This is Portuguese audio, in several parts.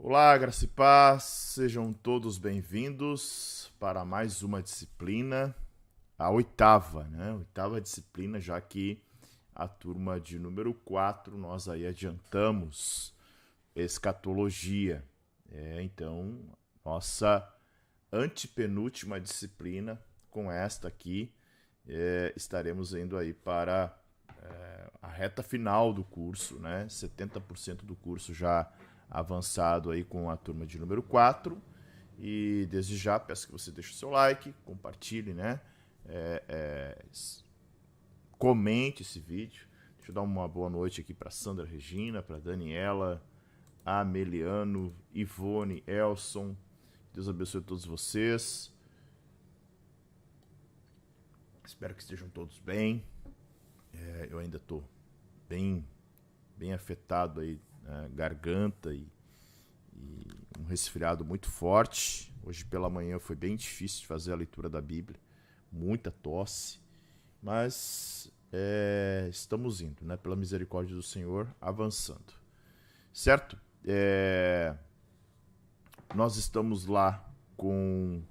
Olá, graça e paz, sejam todos bem-vindos para mais uma disciplina, a oitava, né? Oitava disciplina, já que a turma de número 4 nós aí adiantamos escatologia. Então, nossa antepenúltima disciplina, com esta aqui, estaremos indo aí para a reta final do curso, né? 70% do curso já avançado aí com a turma de número 4. E desde já peço que você deixe o seu like, compartilhe, né? Comente esse vídeo. Deixa eu dar uma boa noite aqui para Sandra Regina, para Daniela, Ameliano, Ivone, Elson. Deus abençoe todos vocês. Espero que estejam todos bem. Eu ainda estou bem afetado aí, garganta e um resfriado muito forte. Hoje pela manhã foi bem difícil de fazer a leitura da Bíblia, muita tosse, mas estamos indo, né, pela misericórdia do Senhor, avançando, certo? Nós estamos lá com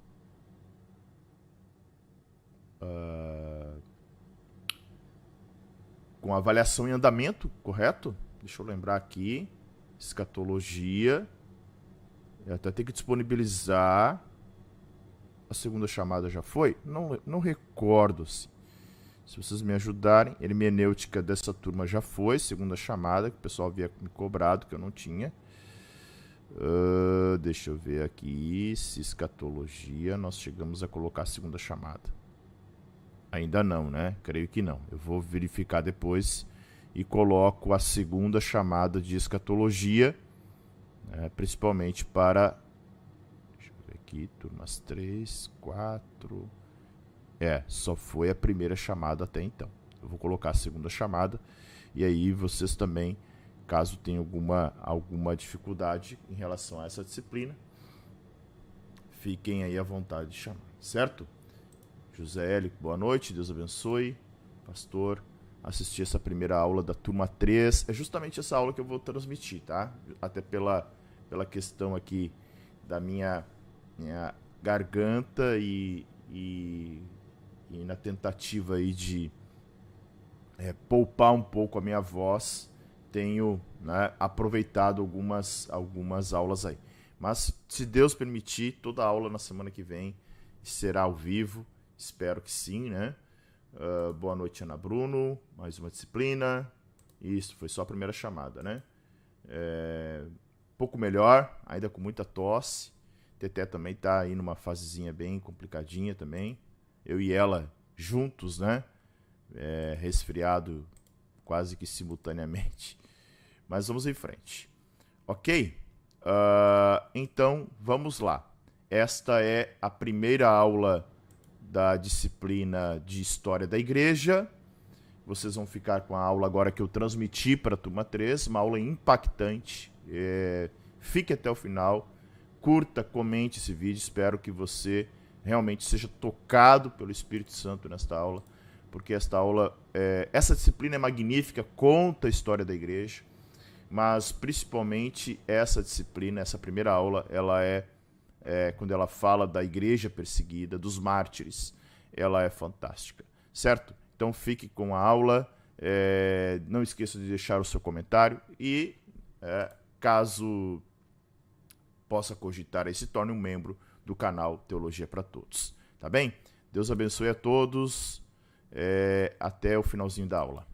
a avaliação em andamento, correto? Deixa eu lembrar aqui. Escatologia. Eu até tenho que disponibilizar. A segunda chamada já foi? Não recordo. Se vocês me ajudarem. Hermenêutica dessa turma já foi. Segunda chamada, que o pessoal havia me cobrado, que eu não tinha. Deixa eu ver aqui. Se escatologia, nós chegamos a colocar a segunda chamada. Ainda não, né? Creio que não. Eu vou verificar depois e coloco a segunda chamada de escatologia, né, principalmente para... Deixa eu ver aqui, turmas 3, 4... só foi a primeira chamada até então. Eu vou colocar a segunda chamada e aí vocês também, caso tenham alguma dificuldade em relação a essa disciplina, fiquem aí à vontade de chamar, certo? José Hélio, boa noite, Deus abençoe. Pastor, assisti essa primeira aula da turma 3. É justamente essa aula que eu vou transmitir, tá? Até pela questão aqui da minha garganta e na tentativa aí de poupar um pouco a minha voz, tenho, né, aproveitado algumas aulas aí. Mas, se Deus permitir, toda a aula na semana que vem será ao vivo. Espero que sim, né? Boa noite, Ana Bruno. Mais uma disciplina. Isso, foi só a primeira chamada, né? Pouco melhor, ainda com muita tosse. Teté também tá aí numa fasezinha bem complicadinha também. Eu e ela juntos, né? Resfriado quase que simultaneamente. Mas vamos em frente. Ok? Então, vamos lá. Esta é a primeira aula da disciplina de História da Igreja. Vocês vão ficar com a aula agora que eu transmiti para a turma 3, uma aula impactante. Fique até o final, curta, comente esse vídeo, espero que você realmente seja tocado pelo Espírito Santo nesta aula, porque esta aula, essa disciplina é magnífica, conta a história da igreja, mas principalmente essa disciplina, essa primeira aula, ela quando ela fala da igreja perseguida, dos mártires, ela é fantástica, certo? Então fique com a aula, não esqueça de deixar o seu comentário e, caso possa cogitar aí, se torne um membro do canal Teologia para Todos, tá bem? Deus abençoe a todos, até o finalzinho da aula.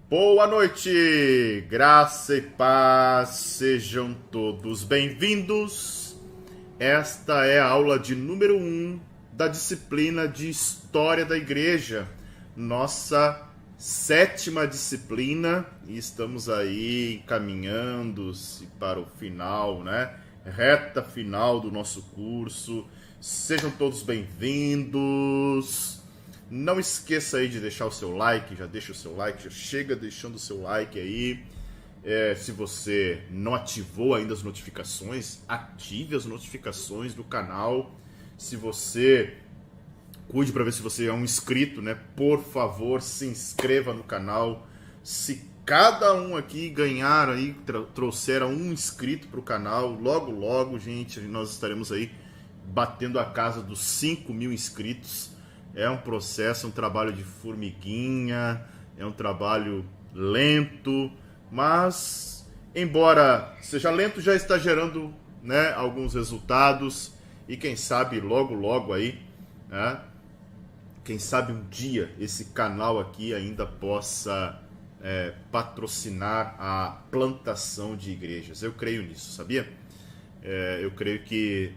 Boa noite, graça e paz, sejam todos bem-vindos. Esta é a aula de número 1 da disciplina de História da Igreja, nossa 7ª disciplina, e estamos aí encaminhando-se para o final, né? reta final do nosso curso. Sejam todos bem-vindos. Não esqueça aí de deixar o seu like, já deixa o seu like, já chega deixando o seu like aí. Se você não ativou ainda as notificações, ative as notificações do canal. Se você cuide para ver se você é um inscrito, né? Por favor, se inscreva no canal. Se cada um aqui ganhar aí, trouxer um inscrito para o canal, logo, logo, gente, nós estaremos aí batendo a casa dos 5.000 inscritos. É um processo, um trabalho de formiguinha, é um trabalho lento, mas, embora seja lento, já está gerando, né, alguns resultados. E quem sabe logo, logo aí, né, quem sabe um dia esse canal aqui ainda possa patrocinar a plantação de igrejas. Eu creio nisso, sabia? Eu creio que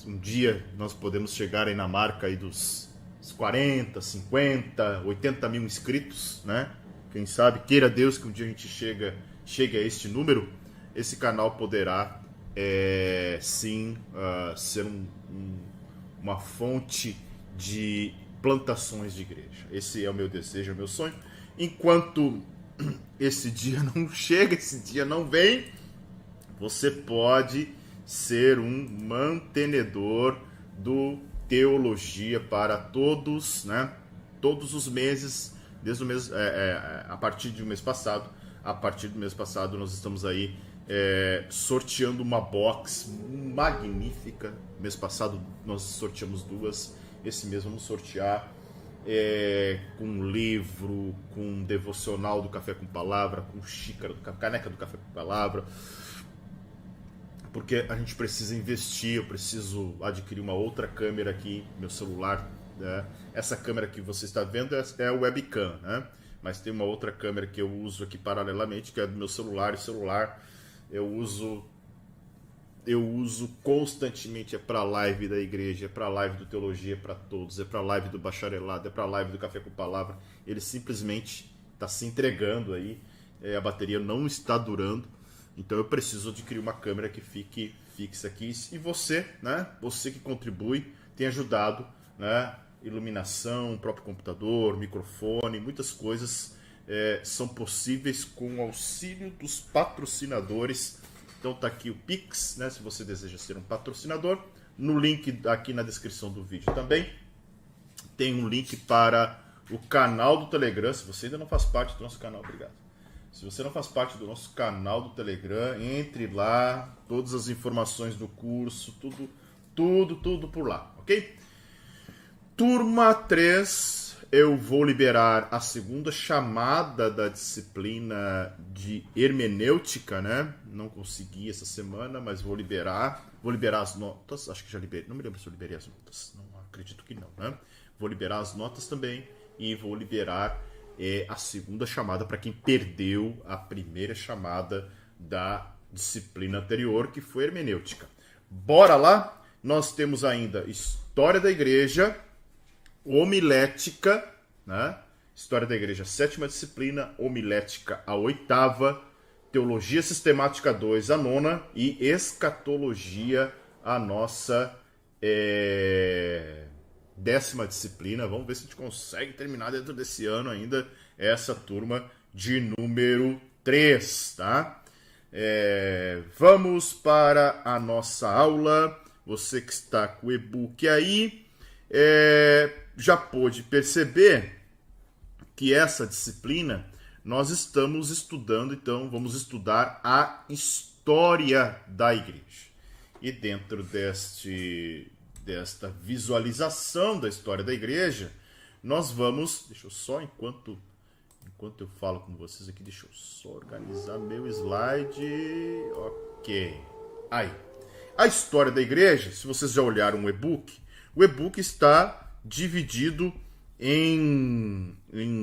um dia nós podemos chegar aí na marca aí dos 40, 50, 80 mil inscritos, né? Quem sabe, queira Deus que um dia a gente chegue a este número, esse canal poderá sim ser uma fonte de plantações de igreja. Esse é o meu desejo, é o meu sonho. Enquanto esse dia não chega, esse dia não vem, você pode ser um mantenedor do Teologia para Todos, né? Todos os meses, desde o mês, a partir do mês passado. A partir do mês passado nós estamos aí sorteando uma box magnífica. Mês passado nós sorteamos 2. Esse mês vamos sortear com um livro, com um devocional do Café com Palavra, com xícara, caneca do Café com Palavra. Porque a gente precisa investir, eu preciso adquirir uma outra câmera aqui, meu celular, né? Essa câmera que você está vendo é o webcam, né? Mas tem uma outra câmera que eu uso aqui paralelamente, que é do meu celular. E o celular eu uso constantemente, é para live da igreja, é para live do Teologia para Todos, é para live do Bacharelado, é para live do Café com Palavra. Ele simplesmente está se entregando aí, a bateria não está durando. Então eu preciso adquirir uma câmera que fique fixa aqui. E você, né? Você que contribui, tem ajudado, né? Iluminação, próprio computador, microfone, muitas coisas são possíveis com o auxílio dos patrocinadores. Então tá aqui o Pix, né? Se você deseja ser um patrocinador. No link aqui na descrição do vídeo também tem um link para o canal do Telegram. Se você ainda não faz parte do nosso canal, obrigado. Se você não faz parte do nosso canal do Telegram, entre lá, todas as informações do curso, tudo por lá, ok? Turma 3, eu vou liberar a segunda chamada da disciplina de hermenêutica, né? Não consegui essa semana, mas vou liberar as notas, acho que já liberei, não me lembro se eu liberei as notas, não acredito que não, né? Vou liberar as notas também e vou liberar a segunda chamada para quem perdeu a primeira chamada da disciplina anterior, que foi hermenêutica. Bora lá? Nós temos ainda História da Igreja, Homilética, né? História da Igreja, 7ª disciplina, Homilética, a 8ª, Teologia Sistemática 2, a 9ª, e Escatologia, a nossa 10ª disciplina. Vamos ver se a gente consegue terminar dentro desse ano ainda essa turma de número 3, tá? Vamos para a nossa aula. Você que está com o e-book aí, já pôde perceber que essa disciplina nós estamos estudando, então vamos estudar a história da igreja. E dentro desta visualização da história da igreja, nós vamos... Deixa eu só, enquanto eu falo com vocês aqui, deixa eu só organizar meu slide. Ok. Aí. A história da igreja, se vocês já olharam o e-book está dividido em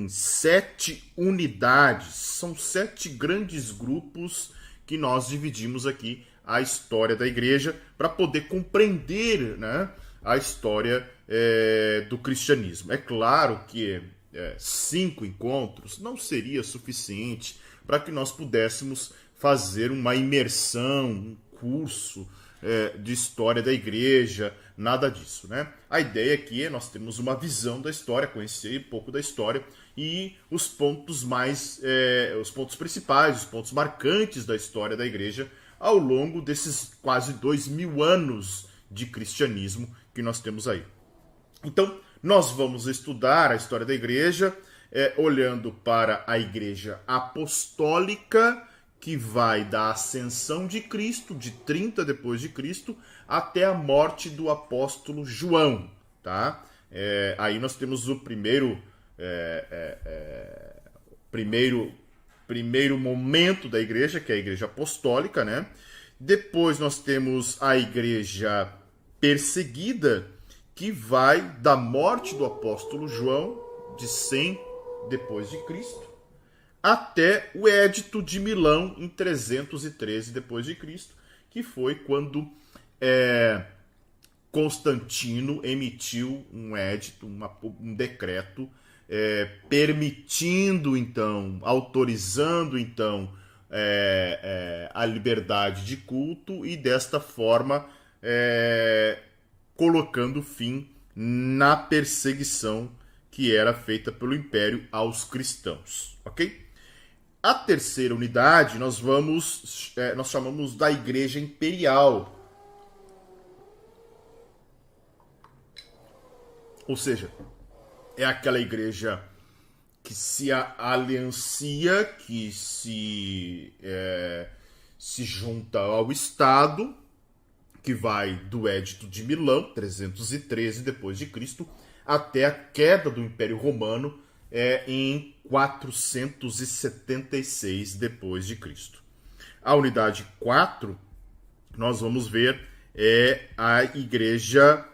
7 unidades. São 7 grandes grupos que nós dividimos aqui a história da igreja para poder compreender, né, a história do cristianismo. É claro que 5 encontros não seria suficiente para que nós pudéssemos fazer uma imersão, um curso de história da igreja, nada disso, né? A ideia aqui é nós termos uma visão da história, conhecer um pouco da história e os pontos os pontos principais, os pontos marcantes da história da igreja ao longo desses quase 2000 anos de cristianismo que nós temos aí. Então, nós vamos estudar a história da igreja olhando para a igreja apostólica, que vai da ascensão de Cristo, de 30 depois de Cristo, até a morte do apóstolo João. Tá? Aí nós temos o primeiro momento da igreja, que é a igreja apostólica, né? Depois nós temos a igreja perseguida, que vai da morte do apóstolo João, de 100 depois de Cristo, até o Édito de Milão, em 313 depois de Cristo, que foi quando Constantino emitiu um édito, um decreto, permitindo, então, autorizando, então, a liberdade de culto e, desta forma, colocando fim na perseguição que era feita pelo Império aos cristãos, ok? A terceira unidade nós chamamos da Igreja Imperial. Ou seja, é aquela igreja que se aliancia, que se junta ao Estado, que vai do Édito de Milão, 313 depois de Cristo, até a queda do Império Romano em 476 depois de Cristo. A unidade 4, nós vamos ver, a igreja,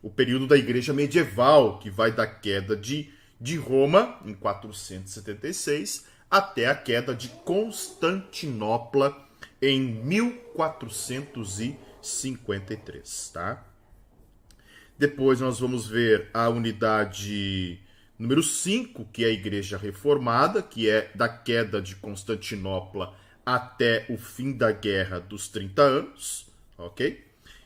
o período da igreja medieval, que vai da queda de Roma, em 476, até a queda de Constantinopla, em 1453, tá? Depois nós vamos ver a unidade número 5, que é a Igreja Reformada, que é da queda de Constantinopla até o fim da Guerra dos 30 Anos, ok?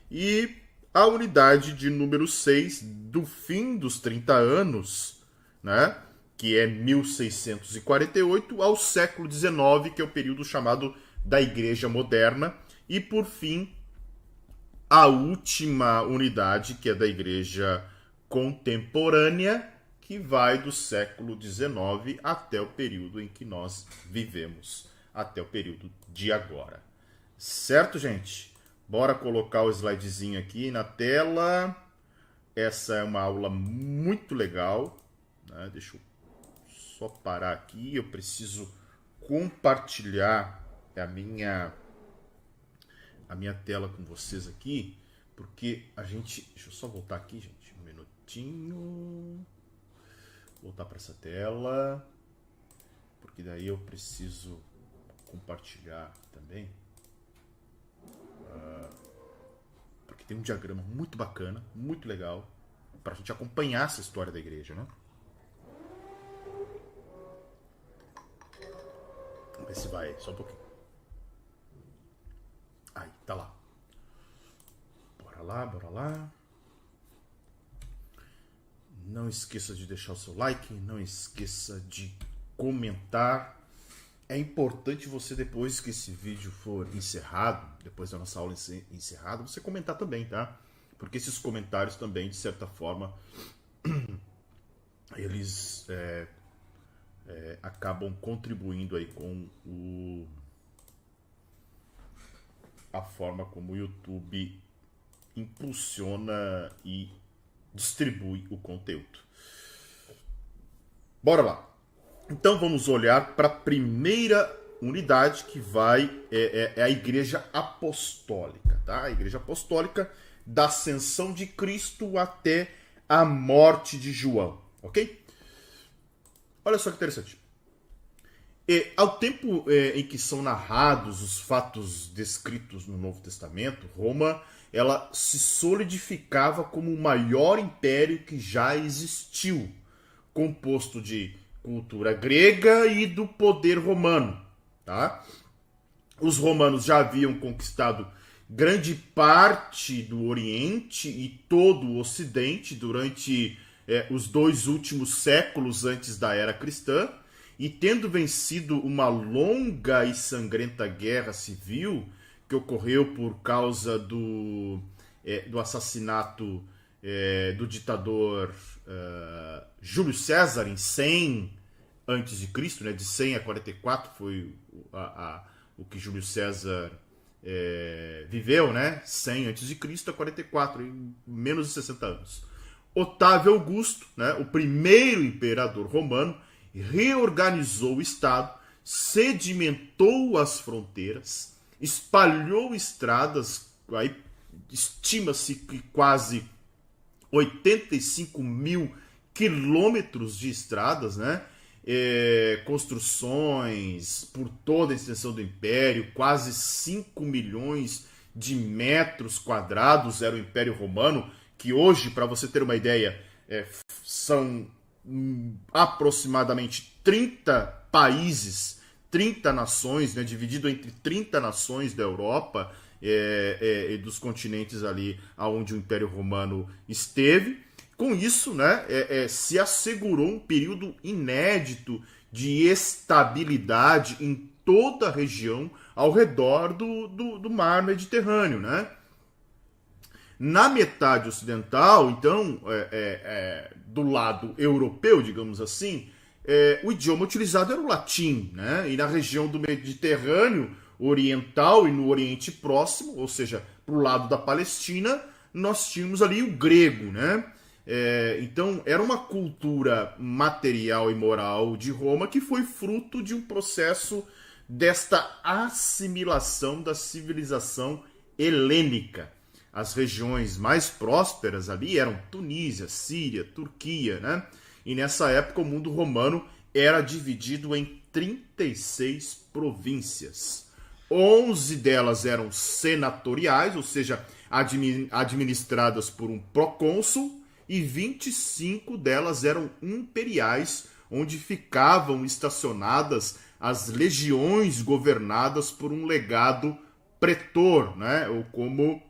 E a unidade de número 6, do fim dos 30 anos, né? Que é 1648 ao século XIX, que é o período chamado da Igreja Moderna. E, por fim, a última unidade, que é da Igreja Contemporânea, que vai do século XIX até o período em que nós vivemos, até o período de agora. Certo, gente? Bora colocar o slidezinho aqui na tela. Essa é uma aula muito legal, né? Deixa eu só parar aqui. Eu preciso compartilhar a minha tela com vocês aqui, porque a gente... Deixa eu só voltar aqui, gente, um minutinho. Voltar para essa tela, porque daí eu preciso compartilhar também, porque tem um diagrama muito bacana, muito legal, para a gente acompanhar essa história da igreja, né? Vamos ver se vai, só um pouquinho. Aí, tá lá. Bora lá. Não esqueça de deixar o seu like, não esqueça de comentar. É importante você, depois que esse vídeo for encerrado, depois da nossa aula encerrada, você comentar também, tá? Porque esses comentários também, de certa forma, eles acabam contribuindo aí com a forma como o YouTube impulsiona e distribui o conteúdo. Bora lá. Então vamos olhar para a primeira unidade, que é a Igreja Apostólica, tá? A Igreja Apostólica da ascensão de Cristo até a morte de João, ok? Olha só que interessante. Ao tempo em que são narrados os fatos descritos no Novo Testamento, Roma, ela se solidificava como o maior império que já existiu, composto de cultura grega e do poder romano, tá? Os romanos já haviam conquistado grande parte do Oriente e todo o Ocidente durante os 2 últimos séculos antes da era cristã, e tendo vencido uma longa e sangrenta guerra civil que ocorreu por causa do assassinato do ditador Júlio César em 100 antes de Cristo, né, de 100 a 44 foi o que Júlio César viveu, né, 100 antes de Cristo a 44, em menos de 60 anos. Otávio Augusto, né, o primeiro imperador romano, reorganizou o Estado, sedimentou as fronteiras, espalhou estradas, aí estima-se que quase 85 mil quilômetros de estradas, né? Construções por toda a extensão do Império, quase 5 milhões de metros quadrados era o Império Romano, que hoje, para você ter uma ideia, são aproximadamente 30 países, 30 nações, né, dividido entre 30 nações da Europa e dos continentes ali onde o Império Romano esteve. Com isso, né, se assegurou um período inédito de estabilidade em toda a região ao redor do mar Mediterrâneo, né? Na metade ocidental, então, do lado europeu, digamos assim, o idioma utilizado era o latim, né? E na região do Mediterrâneo oriental e no Oriente Próximo, ou seja, para o lado da Palestina, nós tínhamos ali o grego, né? Então, era uma cultura material e moral de Roma que foi fruto de um processo desta assimilação da civilização helênica. As regiões mais prósperas ali eram Tunísia, Síria, Turquia, né? E nessa época o mundo romano era dividido em 36 províncias. 11 delas eram senatoriais, ou seja, administradas por um procônsul, e 25 delas eram imperiais, onde ficavam estacionadas as legiões governadas por um legado pretor, né? Ou como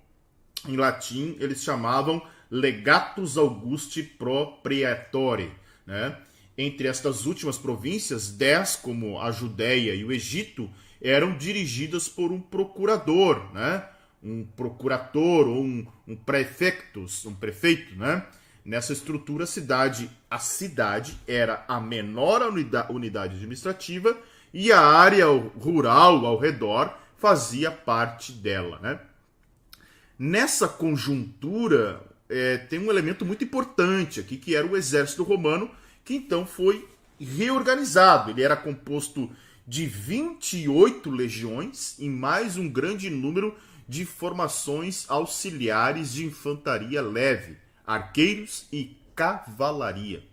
em latim eles chamavam legatus Augusti pro praetore, né? Entre estas últimas províncias, 10, como a Judéia e o Egito, eram dirigidas por um procurador, né? Um procurator ou um prefectus, um prefeito, né? Nessa estrutura, a cidade era a menor unidade administrativa e a área rural ao redor fazia parte dela, né? Nessa conjuntura, tem um elemento muito importante aqui, que era o exército romano, que então foi reorganizado. Ele era composto de 28 legiões e mais um grande número de formações auxiliares de infantaria leve, arqueiros e cavalaria.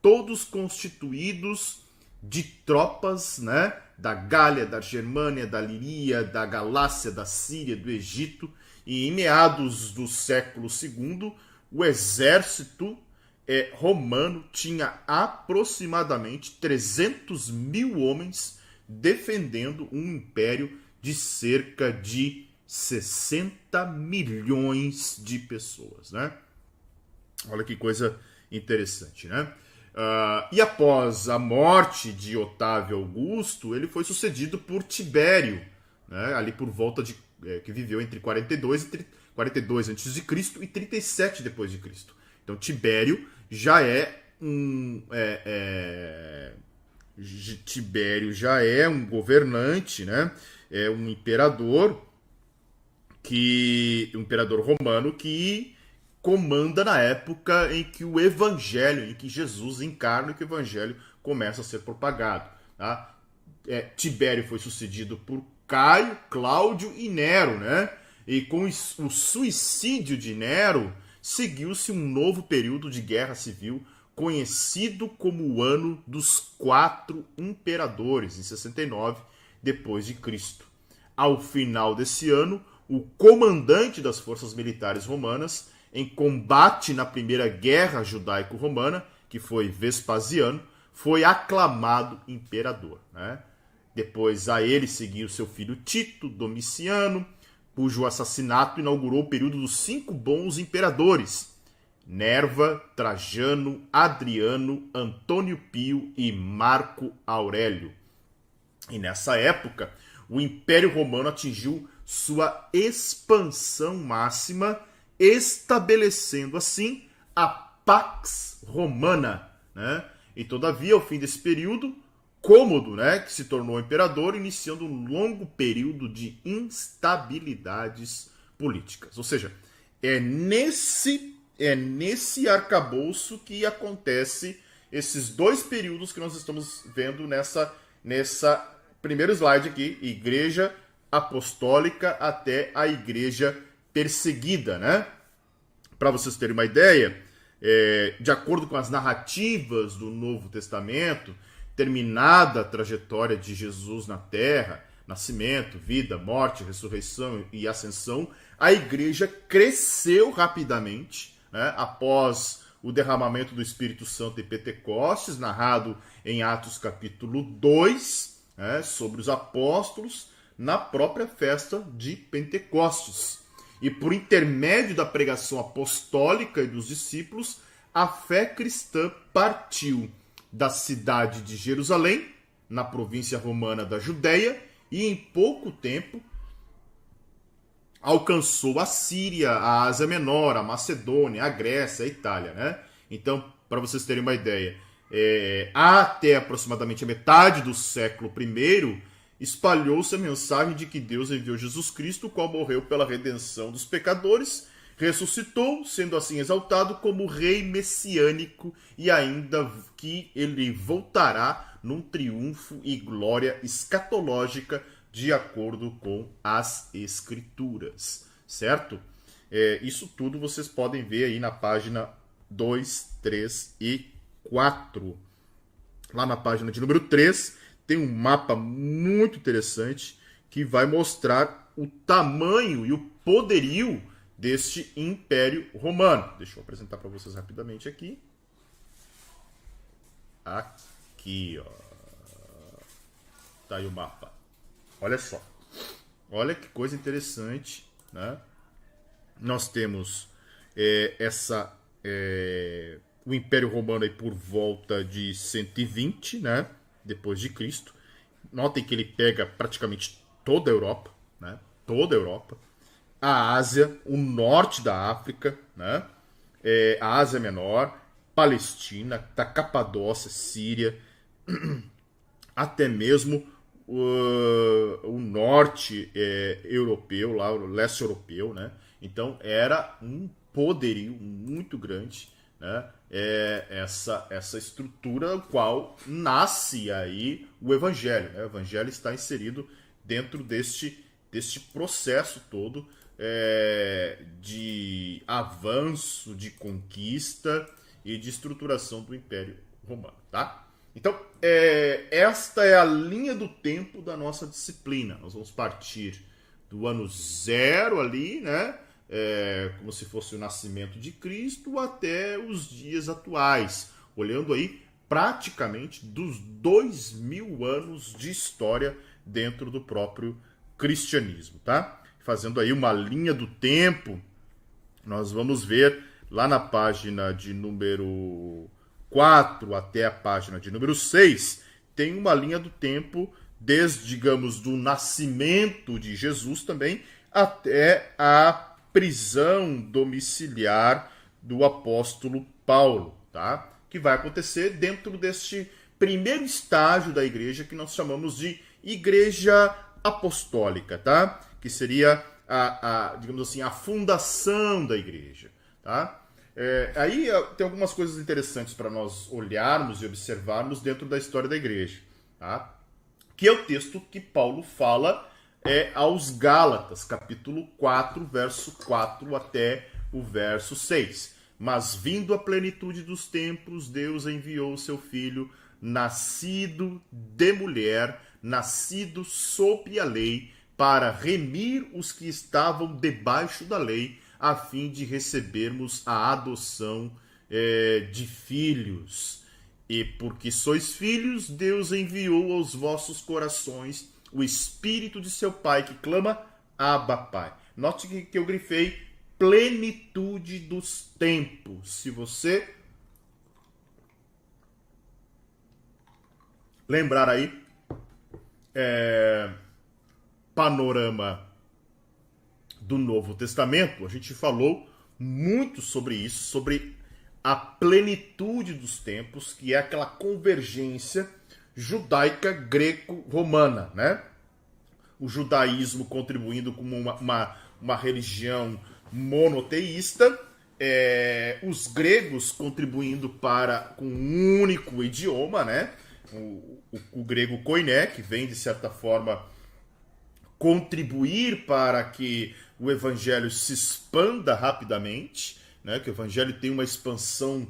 Todos constituídos de tropas, né, da Gália, da Germânia, da Líria, da Galácia, da Síria, do Egito. E em meados do século II, o exército romano tinha aproximadamente 300 mil homens defendendo um império de cerca de 60 milhões de pessoas, né? Olha que coisa interessante, né? E após a morte de Otávio Augusto, ele foi sucedido por Tibério, né? Ali por volta de que viveu entre 42 a.C. e 37 depois de Cristo. Então Tibério já Tibério já é um governante, né? É um imperador romano que comanda na época em que o evangelho, em que Jesus encarna e que o evangelho começa a ser propagado, tá? Tibério foi sucedido por Caio, Cláudio e Nero, né? E com o suicídio de Nero, seguiu-se um novo período de guerra civil, conhecido como o Ano dos 4 Imperadores, em 69 depois de Cristo. Ao final desse ano, o comandante das forças militares romanas, em combate na Primeira Guerra Judaico-Romana, que foi Vespasiano, foi aclamado imperador, né? Depois a ele seguiu seu filho Tito Domiciano, cujo assassinato inaugurou o período dos 5 bons imperadores: Nerva, Trajano, Adriano, Antônio Pio e Marco Aurélio. E nessa época, o Império Romano atingiu sua expansão máxima, estabelecendo assim a Pax Romana, né? E todavia, ao fim desse período, Cômodo, né, que se tornou imperador, iniciando um longo período de instabilidades políticas. Ou seja, é nesse arcabouço que acontece esses 2 períodos que nós estamos vendo nessa primeiro slide aqui: Igreja Apostólica até a Igreja Perseguida, né? Para vocês terem uma ideia, de acordo com as narrativas do Novo Testamento, terminada a trajetória de Jesus na Terra, nascimento, vida, morte, ressurreição e ascensão, a igreja cresceu rapidamente, né, após o derramamento do Espírito Santo em Pentecostes, narrado em Atos capítulo 2, né, sobre os apóstolos, na própria festa de Pentecostes. E por intermédio da pregação apostólica e dos discípulos, a fé cristã partiu da cidade de Jerusalém, na província romana da Judéia, e em pouco tempo alcançou a Síria, a Ásia Menor, a Macedônia, a Grécia, a Itália, né? Então, para vocês terem uma ideia, até aproximadamente a metade do século I, espalhou-se a mensagem de que Deus enviou Jesus Cristo, o qual morreu pela redenção dos pecadores, ressuscitou, sendo assim exaltado como rei messiânico, e ainda que ele voltará num triunfo e glória escatológica de acordo com as Escrituras, certo? Isso tudo vocês podem ver aí na página 2, 3 e 4. Lá na página de número 3 tem um mapa muito interessante que vai mostrar o tamanho e o poderio deste Império Romano. Deixa eu apresentar para vocês rapidamente aqui. Aqui, ó. Tá aí o mapa. Olha só. Olha que coisa interessante, né? Nós temos o Império Romano aí por volta de 120, né? Depois de Cristo. Notem que ele pega praticamente toda a Europa, né? Toda a Europa. A Ásia, o norte da África, né? A Ásia Menor, Palestina, da Capadócia, Síria, até mesmo o norte europeu, lá, o leste europeu, né? Então era um poderio muito grande, né? Essa estrutura qual nasce aí o Evangelho, né? O Evangelho está inserido dentro deste processo todo de avanço, de conquista e de estruturação do Império Romano, tá? Então, esta é a linha do tempo da nossa disciplina. Nós vamos partir do ano 0 ali, né? Como se fosse o nascimento de Cristo, até os dias atuais, olhando aí praticamente dos 2000 anos de história dentro do próprio cristianismo, tá? Fazendo aí uma linha do tempo, nós vamos ver lá na página de número 4 até a página de número 6, tem uma linha do tempo desde, digamos, do nascimento de Jesus também até a prisão domiciliar do apóstolo Paulo, tá? Que vai acontecer dentro deste primeiro estágio da igreja que nós chamamos de igreja apostólica, tá? Que seria digamos assim, a fundação da igreja, tá? Aí tem algumas coisas interessantes para nós olharmos e observarmos dentro da história da igreja, tá? Que é o texto que Paulo fala aos Gálatas, capítulo 4, verso 4 até o verso 6. Mas vindo a plenitude dos tempos, Deus enviou o seu Filho, nascido de mulher, nascido sob a lei, para remir os que estavam debaixo da lei, a fim de recebermos a adoção de filhos. E porque sois filhos, Deus enviou aos vossos corações o Espírito de seu Pai, que clama, Abba, Pai. Note que eu grifei plenitude dos tempos. Se você lembrar aí, panorama do Novo Testamento, a gente falou muito sobre isso, sobre a plenitude dos tempos, que é aquela convergência judaica greco-romana, né? O judaísmo contribuindo como uma religião monoteísta, os gregos contribuindo com um único idioma, né? O grego koiné, que vem, de certa forma, contribuir para que o evangelho se expanda rapidamente, né? Que o evangelho tem uma expansão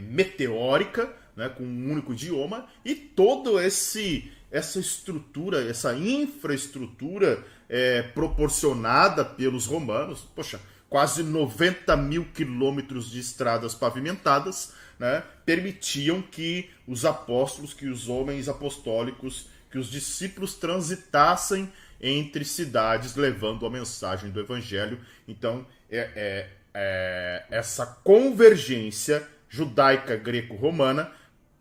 meteórica, né? Com um único idioma, e toda essa estrutura, essa infraestrutura proporcionada pelos romanos, poxa, quase 90 mil quilômetros de estradas pavimentadas, né, permitiam que os apóstolos, que os homens apostólicos, que os discípulos transitassem entre cidades levando a mensagem do evangelho. Então, essa convergência judaica greco-romana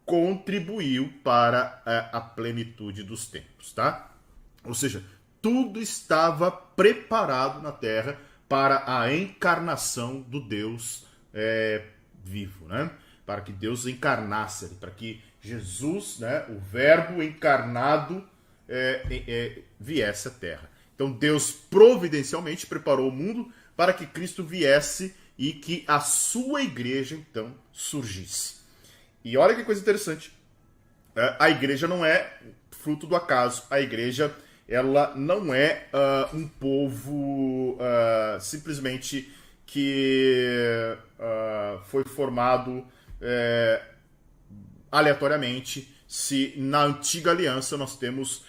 contribuiu para a plenitude dos tempos, tá? Ou seja, tudo estava preparado na Terra para a encarnação do Deus vivo, né? Para que Deus encarnasse, para que Jesus, né, o Verbo encarnado, viesse à Terra. Então Deus providencialmente preparou o mundo para que Cristo viesse e que a sua igreja então surgisse. E olha que coisa interessante, a igreja não é fruto do acaso, a igreja ela não é um povo simplesmente que foi formado aleatoriamente. Se na antiga aliança nós temos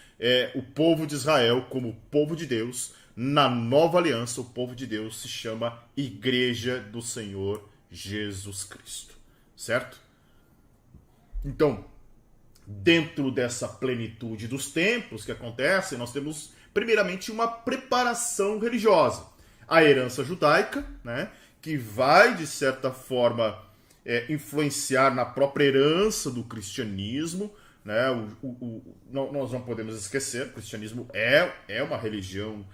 o povo de Israel como povo de Deus, na nova aliança o povo de Deus se chama Igreja do Senhor Jesus Cristo, certo? Então, dentro dessa plenitude dos tempos que acontece, nós temos primeiramente uma preparação religiosa. A herança judaica, né, que vai, de certa forma, influenciar na própria herança do cristianismo. Né? Nós não podemos esquecer, o cristianismo é uma religião,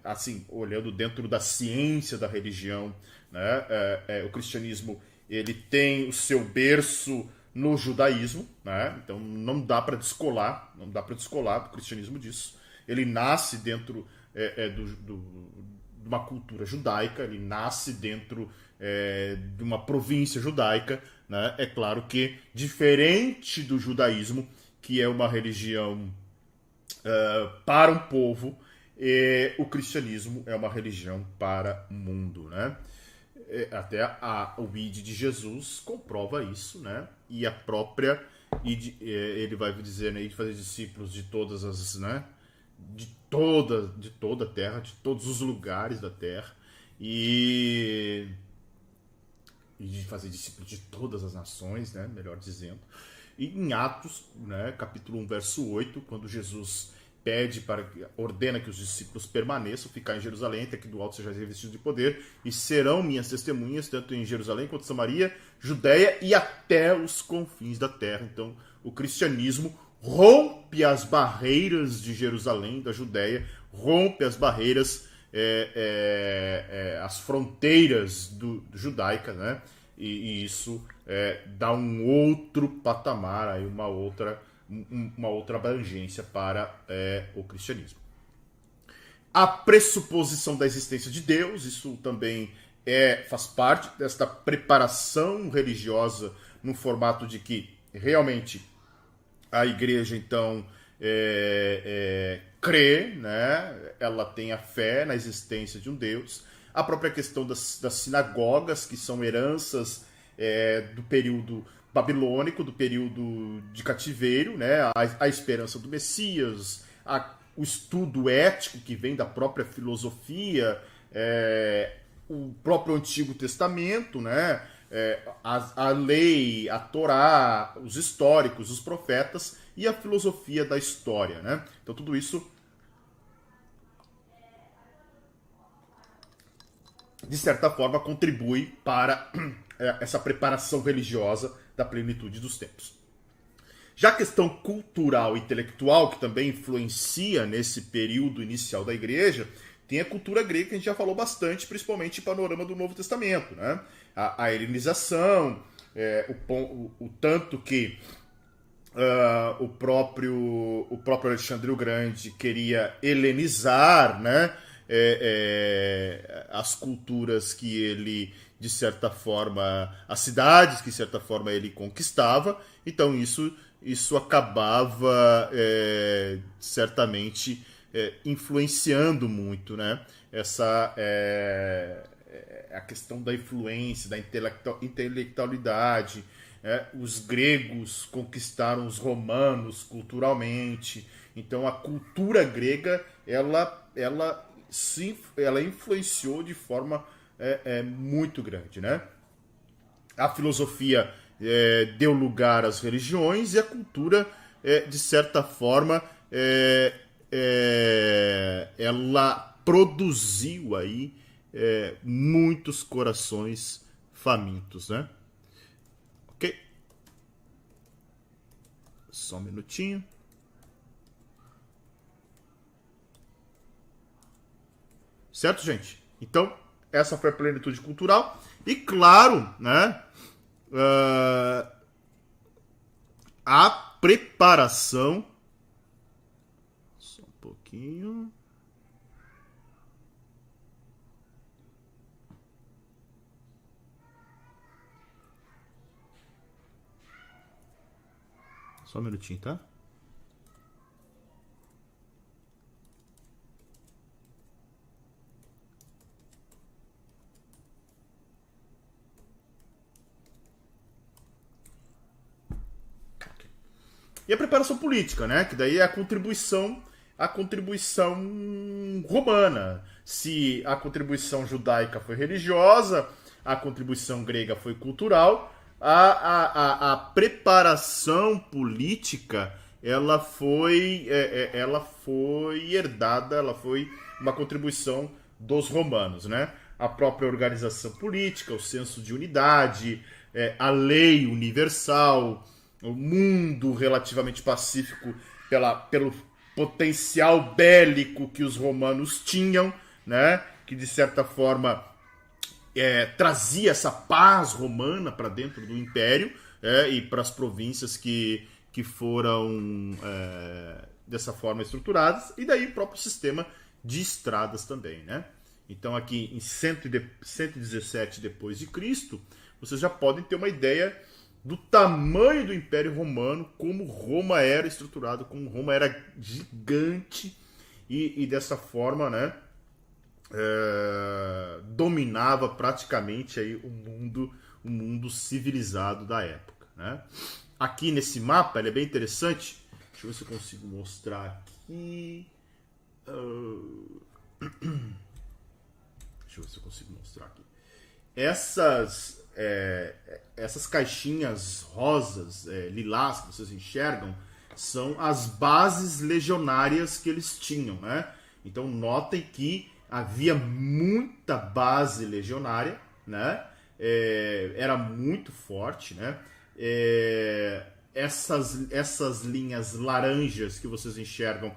assim, olhando dentro da ciência da religião, né? O cristianismo ele tem o seu berço no judaísmo, né? Então não dá para descolar do cristianismo disso. Ele nasce dentro de uma cultura judaica, ele nasce dentro de uma província judaica, né? É claro que, diferente do judaísmo, que é uma religião para um povo, o cristianismo é uma religião para o mundo, né? Até o ID de Jesus comprova isso, né? E a própria ele vai dizer, né, de fazer discípulos de todas as, né, de toda a terra, de todos os lugares da terra, e de fazer discípulos de todas as nações, né, melhor dizendo. E em Atos, né, capítulo 1, verso 8, quando Jesus ordena que os discípulos permaneçam, ficar em Jerusalém, até que do alto sejam revestidos de poder, e serão minhas testemunhas, tanto em Jerusalém quanto em Samaria, Judéia e até os confins da terra. Então, o cristianismo rompe as barreiras de Jerusalém, da Judéia, rompe as barreiras, as fronteiras judaicas, né? E isso dá um outro patamar, aí uma outra abrangência para o cristianismo. A pressuposição da existência de Deus, isso também faz parte desta preparação religiosa, no formato de que realmente a igreja então crê, né? Ela tem a fé na existência de um Deus. A própria questão das sinagogas, que são heranças do período babilônico, do período de cativeiro, né? A esperança do Messias, o estudo ético que vem da própria filosofia, o próprio Antigo Testamento, né? a lei, a Torá, os históricos, os profetas e a filosofia da história, né? Então tudo isso, de certa forma, contribui para essa preparação religiosa da plenitude dos tempos. Já a questão cultural e intelectual, que também influencia nesse período inicial da igreja, tem a cultura grega, que a gente já falou bastante, principalmente em panorama do Novo Testamento, né? A helenização, o tanto que o próprio Alexandre o Grande queria helenizar, né? As culturas que ele, de certa forma, as cidades que, de certa forma, ele conquistava. Então isso acabava certamente influenciando muito, né? A questão da influência, da intelectualidade. Os gregos conquistaram os romanos culturalmente. Então a cultura grega ela influenciou de forma muito grande, né? A filosofia deu lugar às religiões e a cultura, de certa forma, ela produziu aí muitos corações famintos, né? Ok? Só um minutinho. Certo, gente? Então, essa foi a plenitude cultural. E claro, né? A preparação. Só um pouquinho. Só um minutinho, tá? E a preparação política, né? Que daí é a contribuição romana. Se a contribuição judaica foi religiosa, a contribuição grega foi cultural, a preparação política ela foi herdada, ela foi uma contribuição dos romanos, né? A própria organização política, o senso de unidade, a lei universal, o mundo relativamente pacífico pelo potencial bélico que os romanos tinham, né? Que de certa forma trazia essa paz romana para dentro do império e para as províncias que foram dessa forma estruturadas, e daí o próprio sistema de estradas também, né? Então aqui em 117 depois de Cristo, vocês já podem ter uma ideia do tamanho do Império Romano, como Roma era estruturado, como Roma era gigante e dessa forma, né, dominava praticamente aí o mundo civilizado da época, né? Aqui nesse mapa, ele é bem interessante. Deixa eu ver se eu consigo mostrar aqui. Deixa eu ver se eu consigo mostrar aqui. Essas caixinhas rosas, lilás, que vocês enxergam, são as bases legionárias que eles tinham, né? Então notem que havia muita base legionária, né? Era muito forte, né? Essas linhas laranjas que vocês enxergam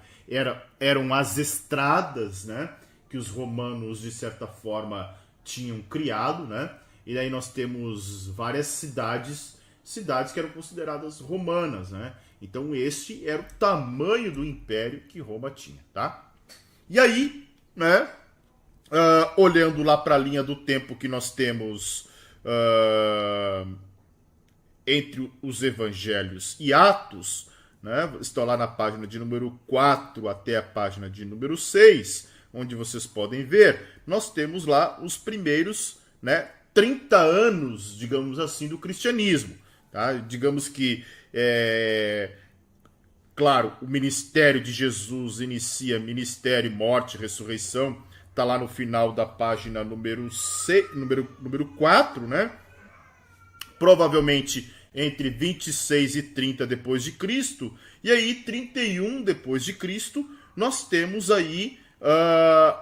eram as estradas, né? Que os romanos, de certa forma, tinham criado, né? E daí nós temos várias cidades que eram consideradas romanas, né? Então este era o tamanho do império que Roma tinha, tá? E aí, né? Olhando lá para a linha do tempo que nós temos entre os evangelhos e Atos, né? Estou lá na página de número 4 até a página de número 6, onde vocês podem ver, nós temos lá os primeiros, né, 30 anos, digamos assim, do cristianismo. Tá? Digamos que, claro, o ministério de Jesus inicia ministério, morte, ressurreição, está lá no final da página número 4, né? provavelmente entre 26 e 30 depois de Cristo, e aí 31 depois de Cristo, nós temos aí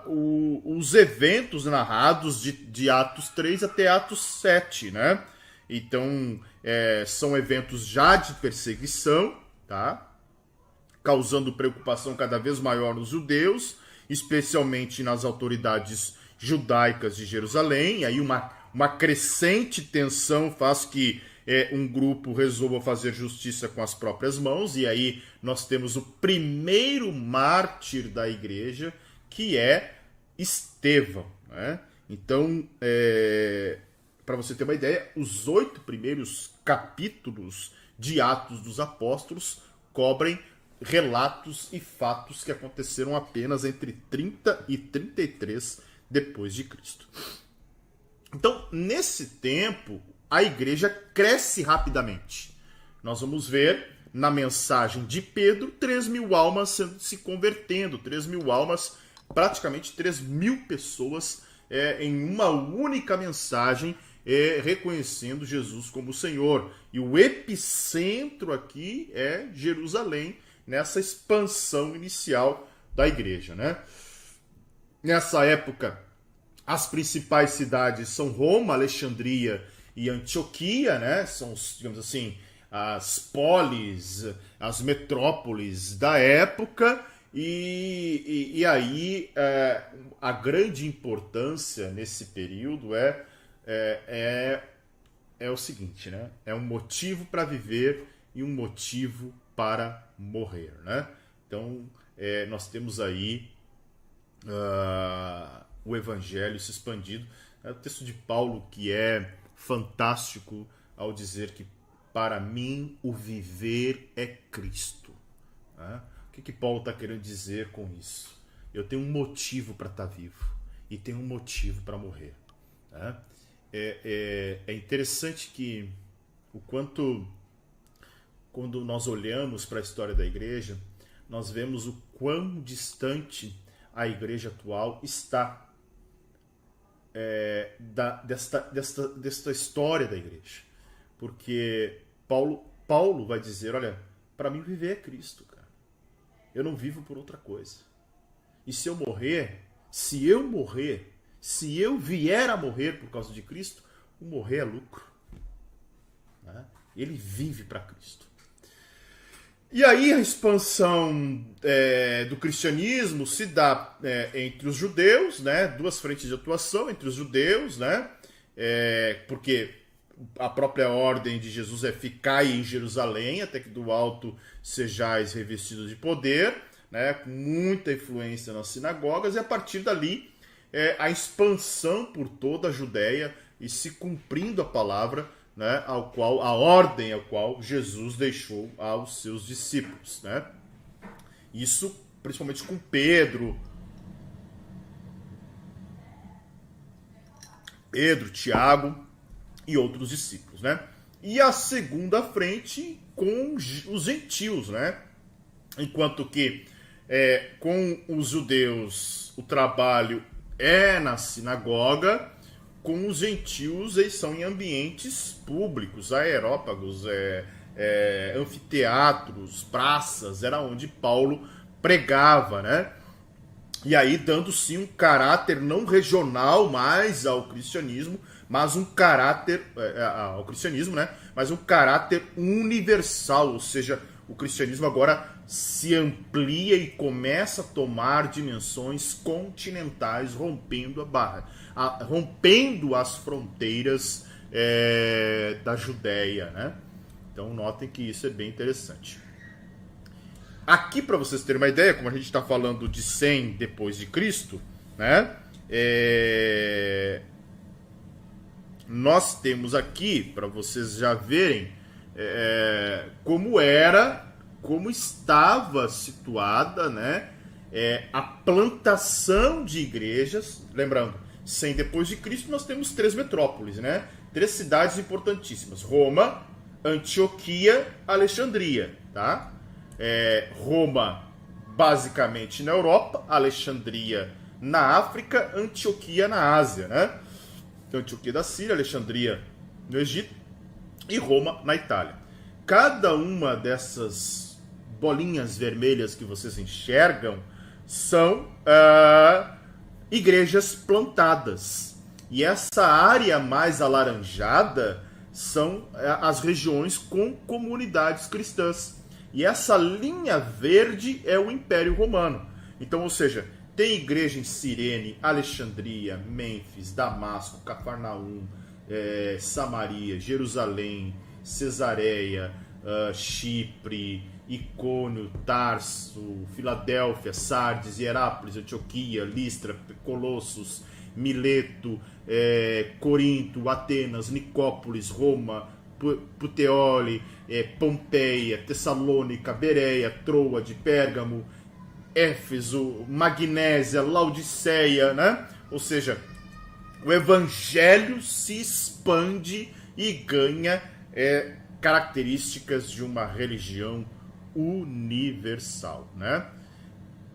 os eventos narrados de Atos 3 até Atos 7, né? Então, são eventos já de perseguição, tá? Causando preocupação cada vez maior nos judeus, especialmente nas autoridades judaicas de Jerusalém. E aí uma crescente tensão faz que um grupo resolva fazer justiça com as próprias mãos, e aí nós temos o primeiro mártir da igreja, que é Estevão, né? Então, para você ter uma ideia, os 8 primeiros capítulos de Atos dos Apóstolos cobrem relatos e fatos que aconteceram apenas entre 30 e 33 depois de Cristo. Então, nesse tempo, a igreja cresce rapidamente. Nós vamos ver na mensagem de Pedro 3.000 almas se convertendo, 3.000 almas, praticamente 3.000 pessoas em uma única mensagem reconhecendo Jesus como Senhor. E o epicentro aqui é Jerusalém, nessa expansão inicial da igreja, né? Nessa época, as principais cidades são Roma, Alexandria e Antioquia, né? São, digamos assim, as polis, as metrópoles da época. E aí a grande importância nesse período é o seguinte, né? É um motivo para viver e um motivo para morrer, né? Então, nós temos aí o evangelho se expandido. O texto de Paulo que é fantástico ao dizer que para mim o viver é Cristo, né? O que Paulo está querendo dizer com isso? Eu tenho um motivo para estar vivo e tenho um motivo para morrer, né? É interessante que o quanto, quando nós olhamos para a história da igreja, nós vemos o quão distante a igreja atual está desta história da igreja. Porque Paulo vai dizer, olha, para mim viver é Cristo, cara. Eu não vivo por outra coisa. E se eu morrer, se eu vier a morrer por causa de Cristo, o morrer é lucro, né? Ele vive para Cristo. E aí a expansão do cristianismo se dá entre os judeus, né? Duas frentes de atuação entre os judeus, né? Porque a própria ordem de Jesus é ficai em Jerusalém, até que do alto sejais revestidos de poder, né? Com muita influência nas sinagogas, e a partir dali a expansão por toda a Judéia e se cumprindo a palavra, né, a ordem ao qual Jesus deixou aos seus discípulos, né? Isso principalmente com Pedro, Tiago e outros discípulos, né? E a segunda frente com os gentios, né? Enquanto que com os judeus o trabalho é na sinagoga, com os gentios eles são em ambientes públicos, aerópagos, anfiteatros, praças, era onde Paulo pregava, né? E aí dando sim um caráter não regional mais ao cristianismo, mas um caráter ao cristianismo, né? Mas um caráter universal, ou seja, o cristianismo agora se amplia e começa a tomar dimensões continentais, rompendo rompendo as fronteiras da Judéia, né? Então notem que isso é bem interessante. Aqui, para vocês terem uma ideia, como a gente está falando de 100 depois de Cristo, né? Nós temos aqui, para vocês já verem como estava situada, né, a plantação de igrejas. Lembrando, 100 depois de Cristo, nós temos 3 metrópoles, né? 3 cidades importantíssimas: Roma, Antioquia, Alexandria, tá? Roma basicamente na Europa, Alexandria na África, Antioquia na Ásia, né? Então, Antioquia da Síria, Alexandria no Egito. e Roma na Itália. Cada uma dessas bolinhas vermelhas que vocês enxergam são igrejas plantadas. E essa área mais alaranjada são as regiões com comunidades cristãs. E essa linha verde é o Império Romano. Então, ou seja, tem igreja em Cirene, Alexandria, Mênfis, Damasco, Cafarnaum, Samaria, Jerusalém, Cesareia, Chipre, Icônio, Tarso, Filadélfia, Sardes, Hierápolis, Antioquia, Listra, Colossos, Mileto, Corinto, Atenas, Nicópolis, Roma, Puteoli, Pompeia, Tessalônica, Bereia, Troade, Pérgamo, Éfeso, Magnésia, Laodiceia, né? Ou seja, o evangelho se expande e ganha características de uma religião universal, né?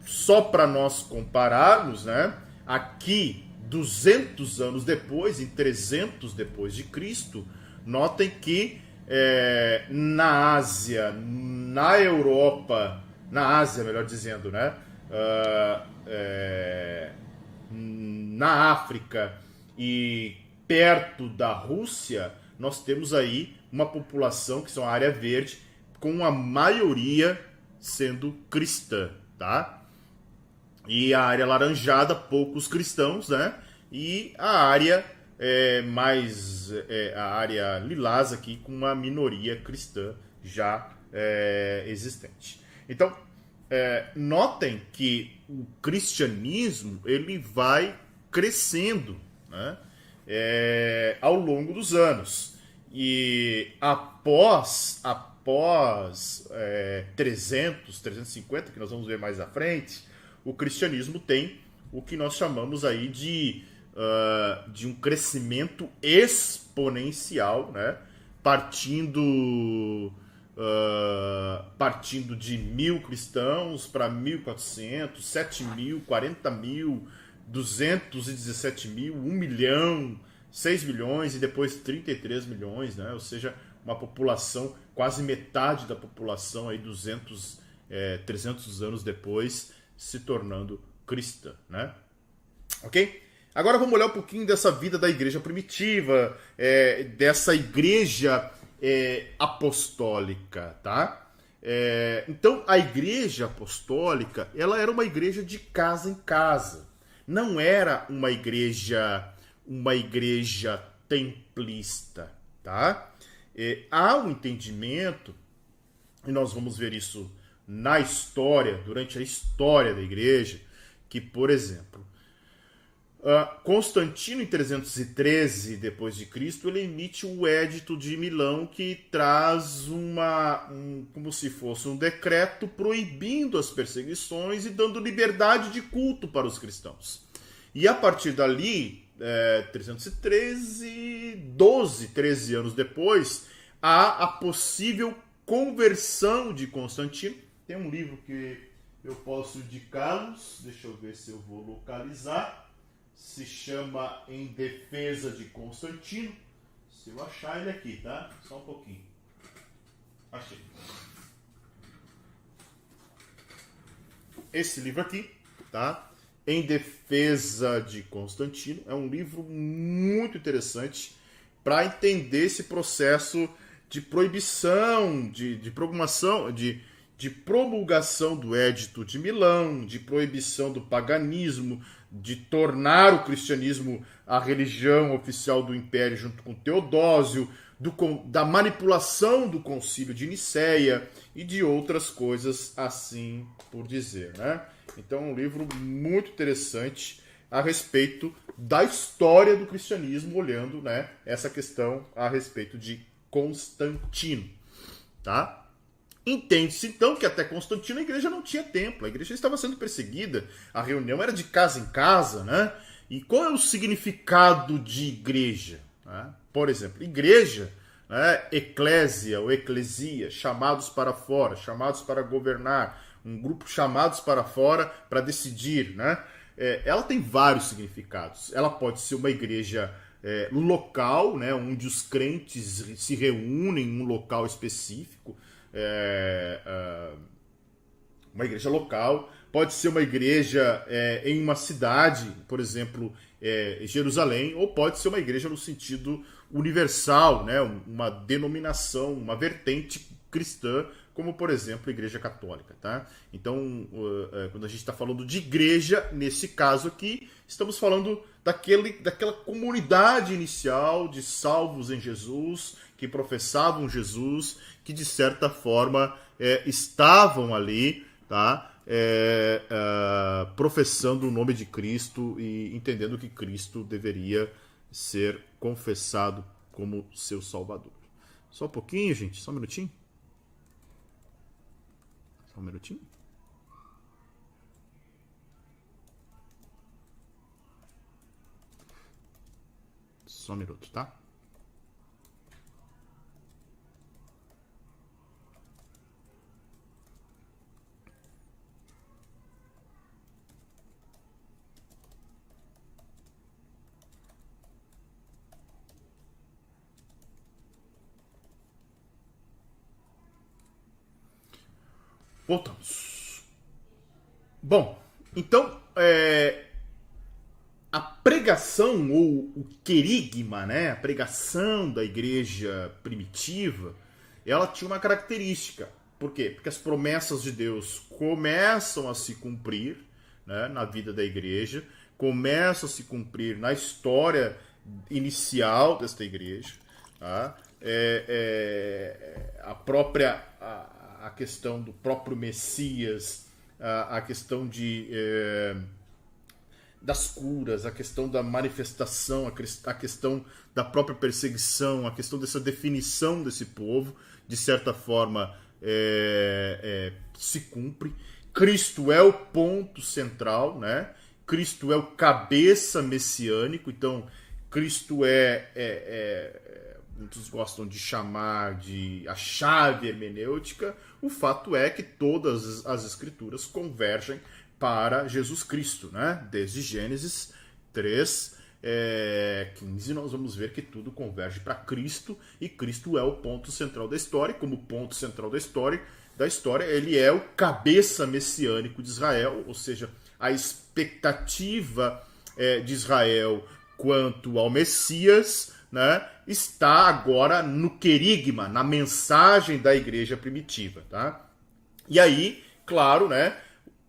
Só para nós compararmos, né? Aqui, 200 anos depois, em 300 depois de Cristo, notem que na Ásia, na Europa, na Ásia, melhor dizendo, né? Na África e perto da Rússia, nós temos aí uma população que são a área verde, com a maioria sendo cristã, tá? E a área laranjada, poucos cristãos, né? E a área a área lilás aqui com uma minoria cristã já existente. Então, notem que o cristianismo ele vai crescendo, né? Ao longo dos anos. E após 300, 350, que nós vamos ver mais à frente, o cristianismo tem o que nós chamamos aí de um crescimento exponencial, né? Partindo de 1.000 cristãos para 1.400, 7.000, 40.000, 217.000, 1 milhão, 6 milhões e depois 33 milhões, né? Ou seja, uma população, quase metade da população, aí 300 anos depois, se tornando cristã, né? Ok? Agora vamos olhar um pouquinho dessa vida da igreja primitiva, dessa igreja apostólica, tá? Então, a igreja apostólica, ela era uma igreja de casa em casa. Não era uma igreja templista, tá? Há um entendimento, e nós vamos ver isso na história, durante a história da igreja, que, por exemplo, Constantino, em 313 depois de Cristo, ele emite o Edito de Milão, que traz como se fosse um decreto proibindo as perseguições e dando liberdade de culto para os cristãos. E a partir dali, 313, 13 anos depois, há a possível conversão de Constantino. Tem um livro que eu posso indicá-los, deixa eu ver se eu vou localizar. Se chama Em Defesa de Constantino. Se eu achar ele aqui, tá? Só um pouquinho. Achei. Esse livro aqui, tá? Em Defesa de Constantino. É um livro muito interessante para entender esse processo de proibição, de promulgação do Edito de Milão, de proibição do paganismo, de tornar o cristianismo a religião oficial do Império junto com Teodósio, da manipulação do Concílio de Nicéia e de outras coisas assim por dizer, né? Então é um livro muito interessante a respeito da história do cristianismo, olhando, né, essa questão a respeito de Constantino, tá? Entende-se, então, que até Constantino a igreja não tinha templo, a igreja estava sendo perseguida, a reunião era de casa em casa, né? E qual é o significado de igreja? Né? Por exemplo, igreja, né? Eclésia ou eclesia, chamados para fora, chamados para governar, um grupo chamados para fora para decidir, né? Ela tem vários significados. Ela pode ser uma igreja local, né, onde os crentes se reúnem em um local específico, uma igreja local, pode ser uma igreja em uma cidade, por exemplo, Jerusalém, ou pode ser uma igreja no sentido universal, né, uma denominação, uma vertente cristã, como por exemplo a Igreja Católica, tá? Então, quando a gente está falando de igreja, nesse caso aqui, estamos falando daquela comunidade inicial de salvos em Jesus, que professavam Jesus, que de certa forma estavam ali, tá? Professando o nome de Cristo e entendendo que Cristo deveria ser confessado como seu Salvador. Só um pouquinho, gente, só um minutinho. Só um minutinho. Só um minuto, tá? Voltamos. Bom, então, a pregação, ou o querigma, né, a pregação da igreja primitiva, ela tinha uma característica. Por quê? Porque as promessas de Deus começam a se cumprir, né, na vida da igreja, começam a se cumprir na história inicial desta igreja. Tá? A própria... a questão do próprio Messias, a questão das curas, a questão da manifestação, a questão da própria perseguição, a questão dessa definição desse povo, de certa forma, se cumpre. Cristo é o ponto central, né? Cristo é o cabeça messiânico, então Cristo muitos gostam de chamar de a chave hermenêutica. O fato é que todas as escrituras convergem para Jesus Cristo, né? Desde Gênesis 3:15 nós vamos ver que tudo converge para Cristo, e Cristo é o ponto central da história. E como ponto central da história, ele é o cabeça messiânico de Israel, ou seja, a expectativa de Israel quanto ao Messias, né, está agora no querigma, na mensagem da igreja primitiva, tá? E aí, claro, né,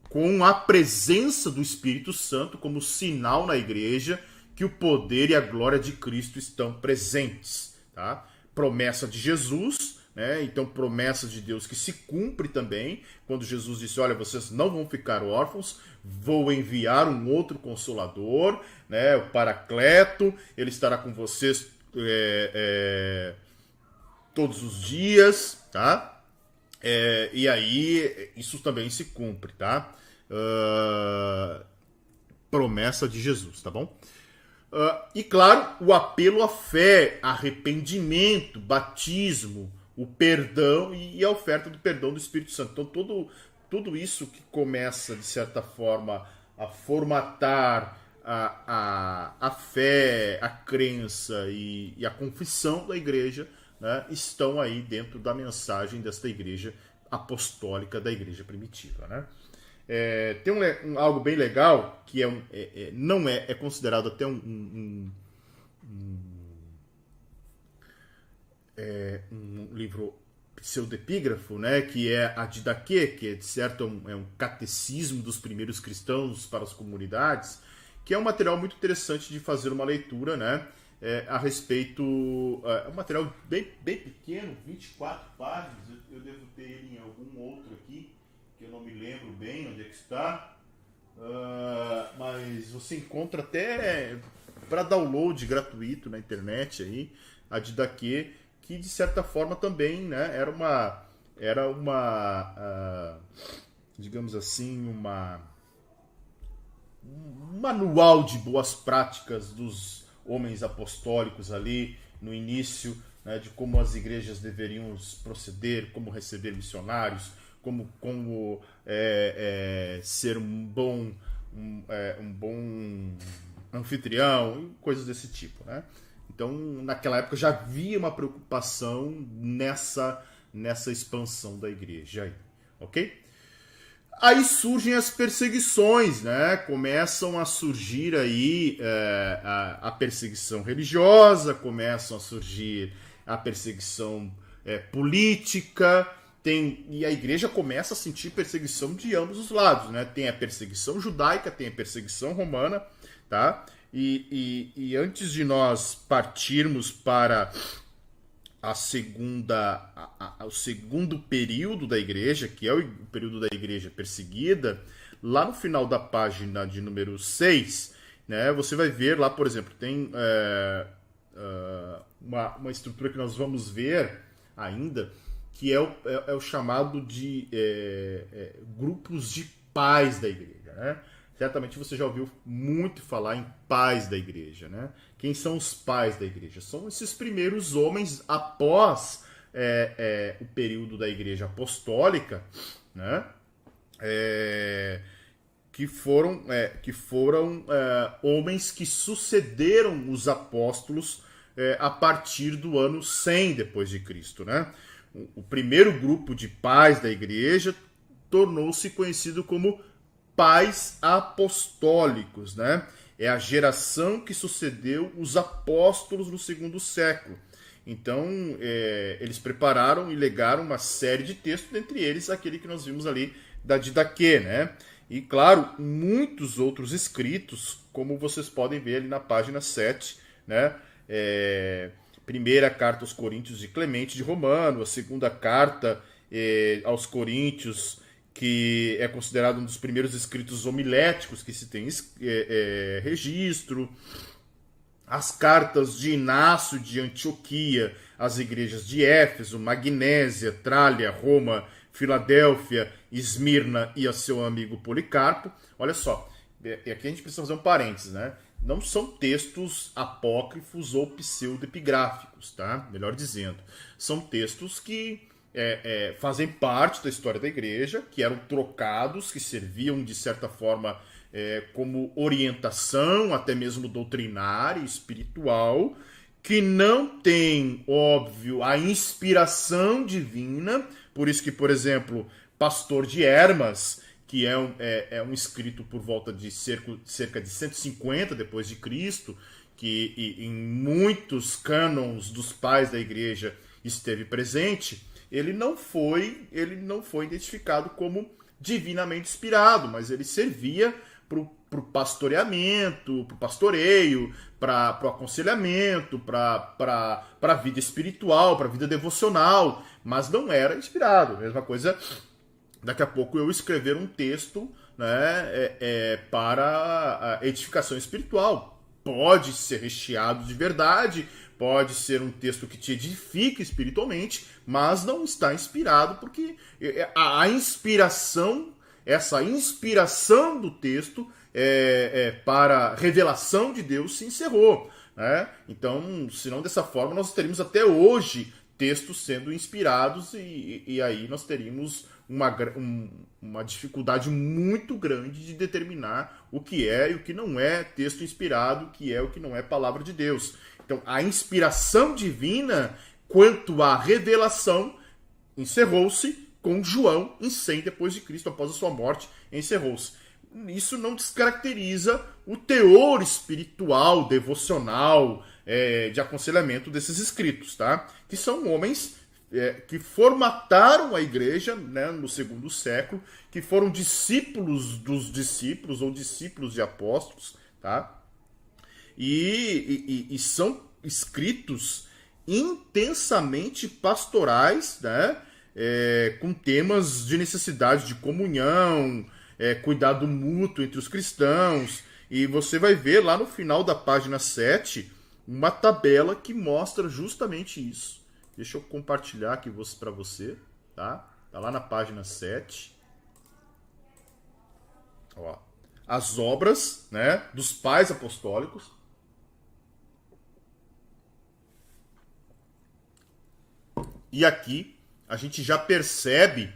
com a presença do Espírito Santo como sinal na igreja que o poder e a glória de Cristo estão presentes, tá? Promessa de Jesus, né? Então promessa de Deus que se cumpre também, quando Jesus disse, olha, vocês não vão ficar órfãos, vou enviar um outro Consolador, né? O Paracleto, ele estará com vocês todos os dias, tá? E aí isso também se cumpre, tá? Promessa de Jesus, tá bom? E claro, o apelo à fé, arrependimento, batismo, o perdão e a oferta do perdão do Espírito Santo. Então tudo isso que começa, de certa forma, a formatar a fé, a crença e a confissão da igreja, né, estão aí dentro da mensagem desta igreja apostólica, da igreja primitiva, né? Tem algo bem legal que não é considerado até um livro pseudepígrafo, né, que é a Didaquê, que de certo é um catecismo dos primeiros cristãos para as comunidades, que é um material muito interessante de fazer uma leitura, né, a respeito. É um material bem pequeno, 24 páginas. Eu devo ter ele em algum outro aqui, que eu não me lembro bem onde é que está, mas você encontra até para download gratuito na internet aí, a Didaquê, que de certa forma também, né, era uma digamos assim, um manual de boas práticas dos homens apostólicos ali no início, né, de como as igrejas deveriam proceder, como receber missionários, como ser um bom anfitrião, coisas desse tipo, né? Então, naquela época já havia uma preocupação nessa expansão da igreja aí, ok? Aí surgem as perseguições, né? Começam a surgir aí a perseguição religiosa, começam a surgir a perseguição política, e a igreja começa a sentir perseguição de ambos os lados, né? Tem a perseguição judaica, tem a perseguição romana, tá? E antes de nós partirmos para o segundo período da igreja, que é o período da igreja perseguida, lá no final da página de número 6, né, você vai ver lá, por exemplo, tem uma estrutura que nós vamos ver ainda, que é o chamado de grupos de pais da igreja, né? Certamente você já ouviu muito falar em pais da igreja, né? Quem são os pais da igreja? São esses primeiros homens após o período da igreja apostólica, né? Que foram homens que sucederam os apóstolos a partir do ano 100 depois de Cristo, né? O primeiro grupo de pais da igreja tornou-se conhecido como pais apostólicos, né? É a geração que sucedeu os apóstolos no segundo século. Então, eles prepararam e legaram uma série de textos, dentre eles aquele que nós vimos ali da Didaquê, né? E, claro, muitos outros escritos, como vocês podem ver ali na página 7, né? Primeira carta aos Coríntios de Clemente de Romano, a segunda carta aos Coríntios, que é considerado um dos primeiros escritos homiléticos que se tem registro, as cartas de Inácio de Antioquia, as igrejas de Éfeso, Magnésia, Trália, Roma, Filadélfia, Esmirna e a seu amigo Policarpo. Olha só, aqui a gente precisa fazer um parênteses, né? Não são textos apócrifos ou pseudoepigráficos, tá? Melhor dizendo. São textos que fazem parte da história da igreja, que eram trocados, que serviam de certa forma como orientação, até mesmo doutrinária e espiritual, que não tem, óbvio, a inspiração divina. Por isso que, por exemplo, Pastor de Hermas, que é um escrito por volta de cerca de 150 depois de Cristo, que em muitos cânons dos pais da igreja esteve presente, ele não foi identificado como divinamente inspirado, mas ele servia para o pastoreamento, para o pastoreio, para o aconselhamento, para a vida espiritual, para a vida devocional, mas não era inspirado. Mesma coisa, daqui a pouco eu escrever um texto, né, para a edificação espiritual. Pode ser recheado de verdade, pode ser um texto que te edifique espiritualmente, mas não está inspirado, porque a inspiração, essa inspiração do texto para a revelação de Deus se encerrou, né? Então, se não dessa forma, nós teríamos até hoje textos sendo inspirados e aí nós teríamos uma dificuldade muito grande de determinar o que é e o que não é texto inspirado, o que é o que não é palavra de Deus. Então, a inspiração divina, quanto à revelação, encerrou-se com João em 100 depois de Cristo, após a sua morte, encerrou-se. Isso não descaracteriza o teor espiritual, devocional, de aconselhamento desses escritos, tá? Que são homens que formataram a igreja, né, no segundo século, que foram discípulos dos discípulos ou discípulos de apóstolos, tá? E são escritos intensamente pastorais, né? Com temas de necessidade de comunhão, cuidado mútuo entre os cristãos. E você vai ver lá no final da página 7 uma tabela que mostra justamente isso. Deixa eu compartilhar aqui para você, tá? Tá lá na página 7. Ó, as obras, né, dos pais apostólicos. E aqui a gente já percebe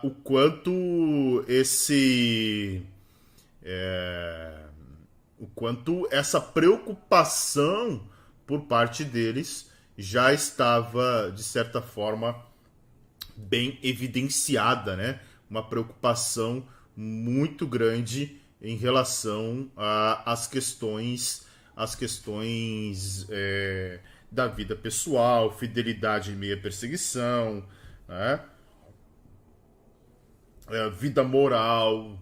o quanto o quanto essa preocupação por parte deles já estava, de certa forma, bem evidenciada, né? Uma preocupação muito grande em relação às questões da vida pessoal, fidelidade em meio à perseguição, né? Vida moral,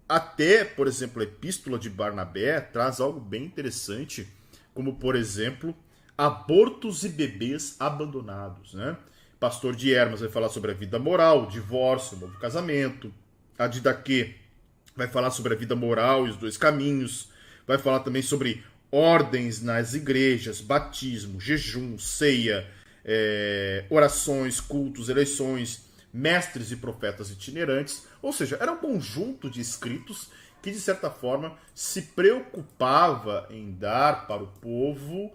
até, por exemplo, a Epístola de Barnabé traz algo bem interessante, como, por exemplo, abortos e bebês abandonados, né? Pastor de Hermas vai falar sobre a vida moral, o divórcio, o novo casamento. A Didaquê vai falar sobre a vida moral e os dois caminhos. Vai falar também sobre ordens nas igrejas, batismo, jejum, ceia, orações, cultos, eleições, mestres e profetas itinerantes. Ou seja, era um conjunto de escritos que, de certa forma, se preocupava em dar para o povo,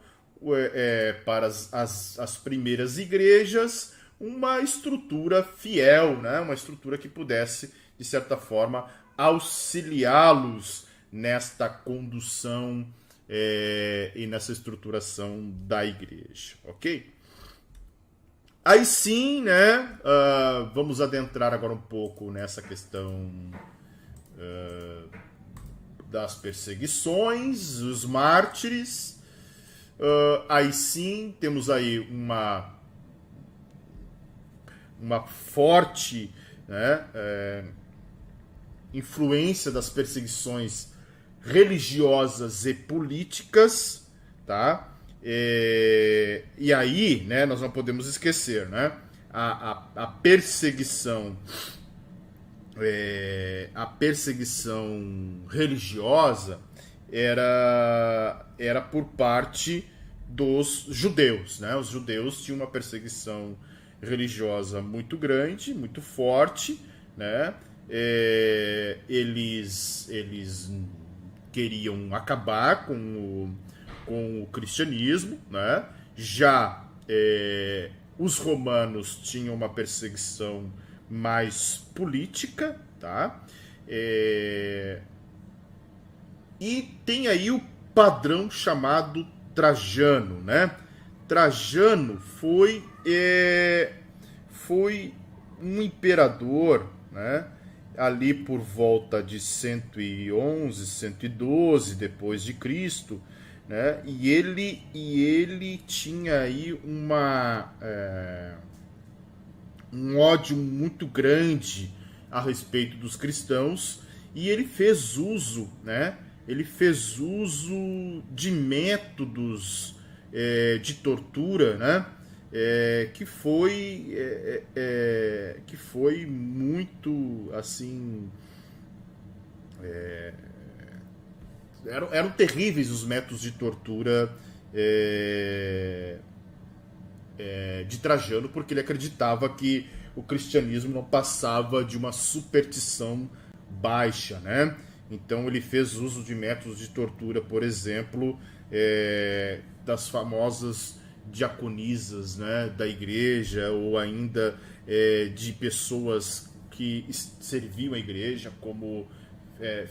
para as primeiras igrejas, uma estrutura fiel, né? Uma estrutura que pudesse, de certa forma, auxiliá-los nesta condução e nessa estruturação da igreja, ok? Aí sim, né? Vamos adentrar agora um pouco nessa questão das perseguições, os mártires. Aí sim, temos aí uma forte, né, influência das perseguições religiosas e políticas, tá? E aí, né, nós não podemos esquecer, né, a perseguição religiosa era por parte dos judeus, né? Os judeus tinham uma perseguição religiosa muito grande, muito forte, né? Eles queriam acabar com o cristianismo, né? Já os romanos tinham uma perseguição mais política, tá? E tem aí o padrão chamado Trajano, né? Trajano foi um imperador, né? Ali por volta de 111, 112 depois de Cristo, né? E ele tinha aí um ódio muito grande a respeito dos cristãos, e ele fez uso, né? Ele fez uso de métodos de tortura, né? Que foi muito assim, eram terríveis os métodos de tortura de Trajano, porque ele acreditava que o cristianismo não passava de uma superstição baixa, né? Então ele fez uso de métodos de tortura, por exemplo, das famosas diaconisas, né, da igreja, ou ainda de pessoas que serviam a igreja, como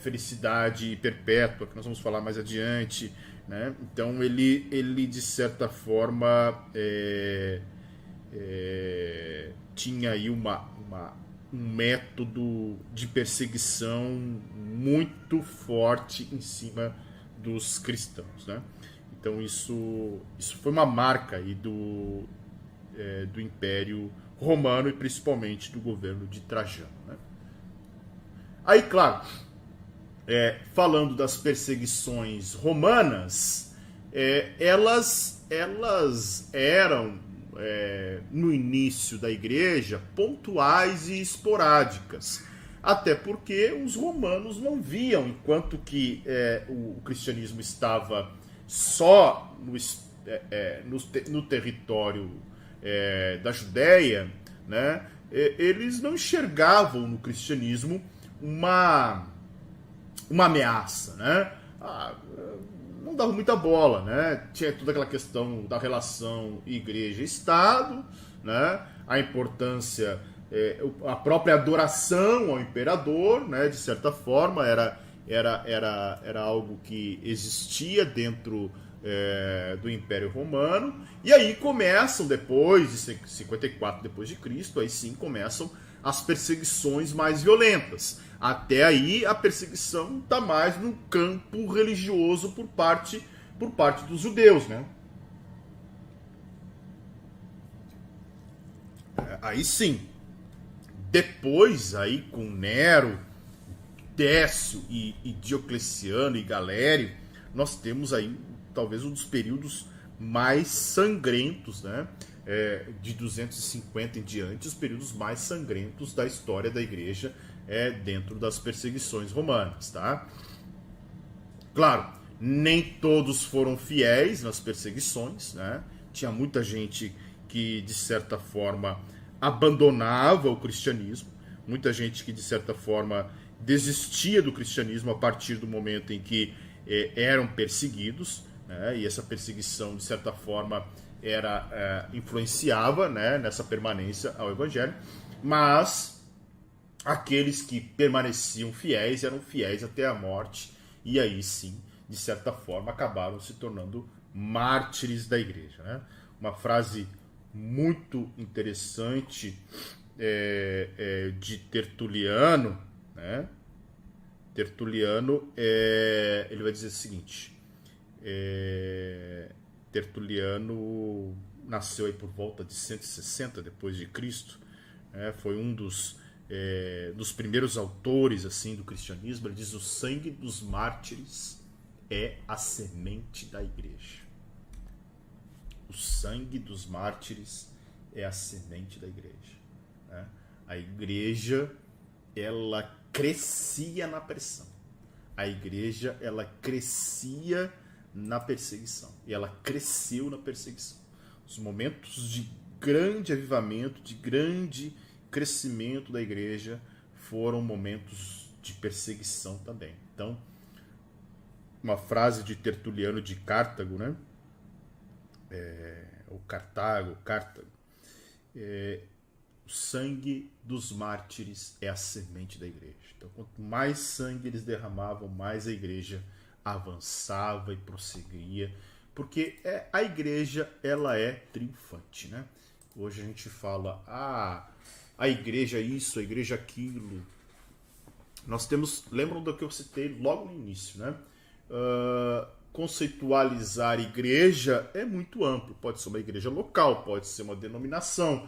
Felicidade Perpétua, que nós vamos falar mais adiante, né? Então ele de certa forma tinha aí um método de perseguição muito forte em cima dos cristãos, né? Então isso foi uma marca aí do Império Romano, e principalmente do governo de Trajano, né? Aí, claro, falando das perseguições romanas, elas eram, no início da igreja, pontuais e esporádicas. Até porque os romanos não viam, enquanto que o cristianismo estava só no território da Judéia, né? Eles não enxergavam no cristianismo uma ameaça, né? Não dava muita bola, né? Tinha toda aquela questão da relação igreja-estado, né? A importância, a própria adoração ao imperador, né? De certa forma, era era algo que existia dentro do Império Romano, e aí começam, depois de 54 depois de Cristo, aí sim começam as perseguições mais violentas. Até aí a perseguição está mais no campo religioso por parte dos judeus, né? Aí sim, depois aí com Nero, Décio e Diocleciano e Galério, nós temos aí talvez um dos períodos mais sangrentos, né? De 250 em diante, os períodos mais sangrentos da história da igreja dentro das perseguições romanas, tá? Claro, nem todos foram fiéis nas perseguições, né? Tinha muita gente que, de certa forma, abandonava o cristianismo, muita gente que, de certa forma, desistia do cristianismo a partir do momento em que eram perseguidos, né? E essa perseguição, de certa forma, influenciava, né, nessa permanência ao evangelho, mas aqueles que permaneciam fiéis eram fiéis até a morte, e aí sim, de certa forma, acabaram se tornando mártires da igreja, né? Uma frase muito interessante de Tertuliano, né? Tertuliano, ele vai dizer o seguinte: Tertuliano nasceu aí por volta de 160 depois de Cristo, foi um dos primeiros autores assim do cristianismo. Ele diz: o sangue dos mártires é a semente da igreja. O sangue dos mártires é a semente da igreja, né? A igreja, ela crescia na pressão. A igreja, ela crescia na perseguição. E ela cresceu na perseguição. Os momentos de grande avivamento, de grande crescimento da igreja, foram momentos de perseguição também. Então, uma frase de Tertuliano de Cartago, né? Ou Cartago, o sangue dos mártires é a semente da igreja. Então, quanto mais sangue eles derramavam, mais a igreja avançava e prosseguia, porque a igreja, ela é triunfante, né? Hoje a gente fala, a igreja isso, a igreja aquilo. Nós temos, lembram do que eu citei logo no início, né? Conceitualizar igreja é muito amplo. Pode ser uma igreja local, pode ser uma denominação,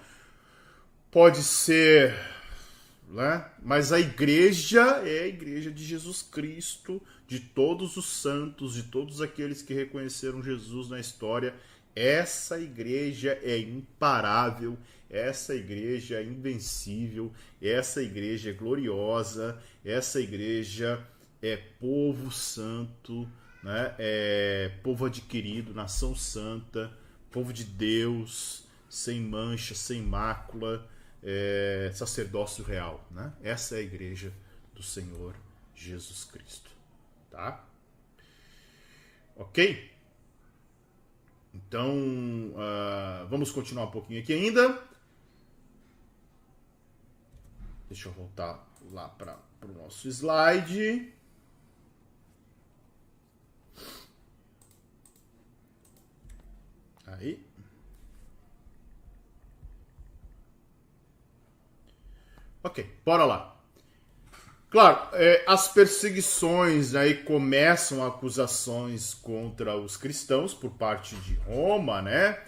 pode ser, né? Mas a igreja é a igreja de Jesus Cristo, de todos os santos, de todos aqueles que reconheceram Jesus na história. Essa igreja é imparável, essa igreja é invencível, essa igreja é gloriosa, essa igreja é povo santo, né? É povo adquirido, nação santa, povo de Deus, sem mancha, sem mácula, sacerdócio real, né? Essa é a igreja do Senhor Jesus Cristo, tá? Ok? Então, vamos continuar um pouquinho aqui ainda. Deixa eu voltar lá para o nosso slide. Aí. Ok, bora lá. Claro, as perseguições, aí começam acusações contra os cristãos por parte de Roma, né?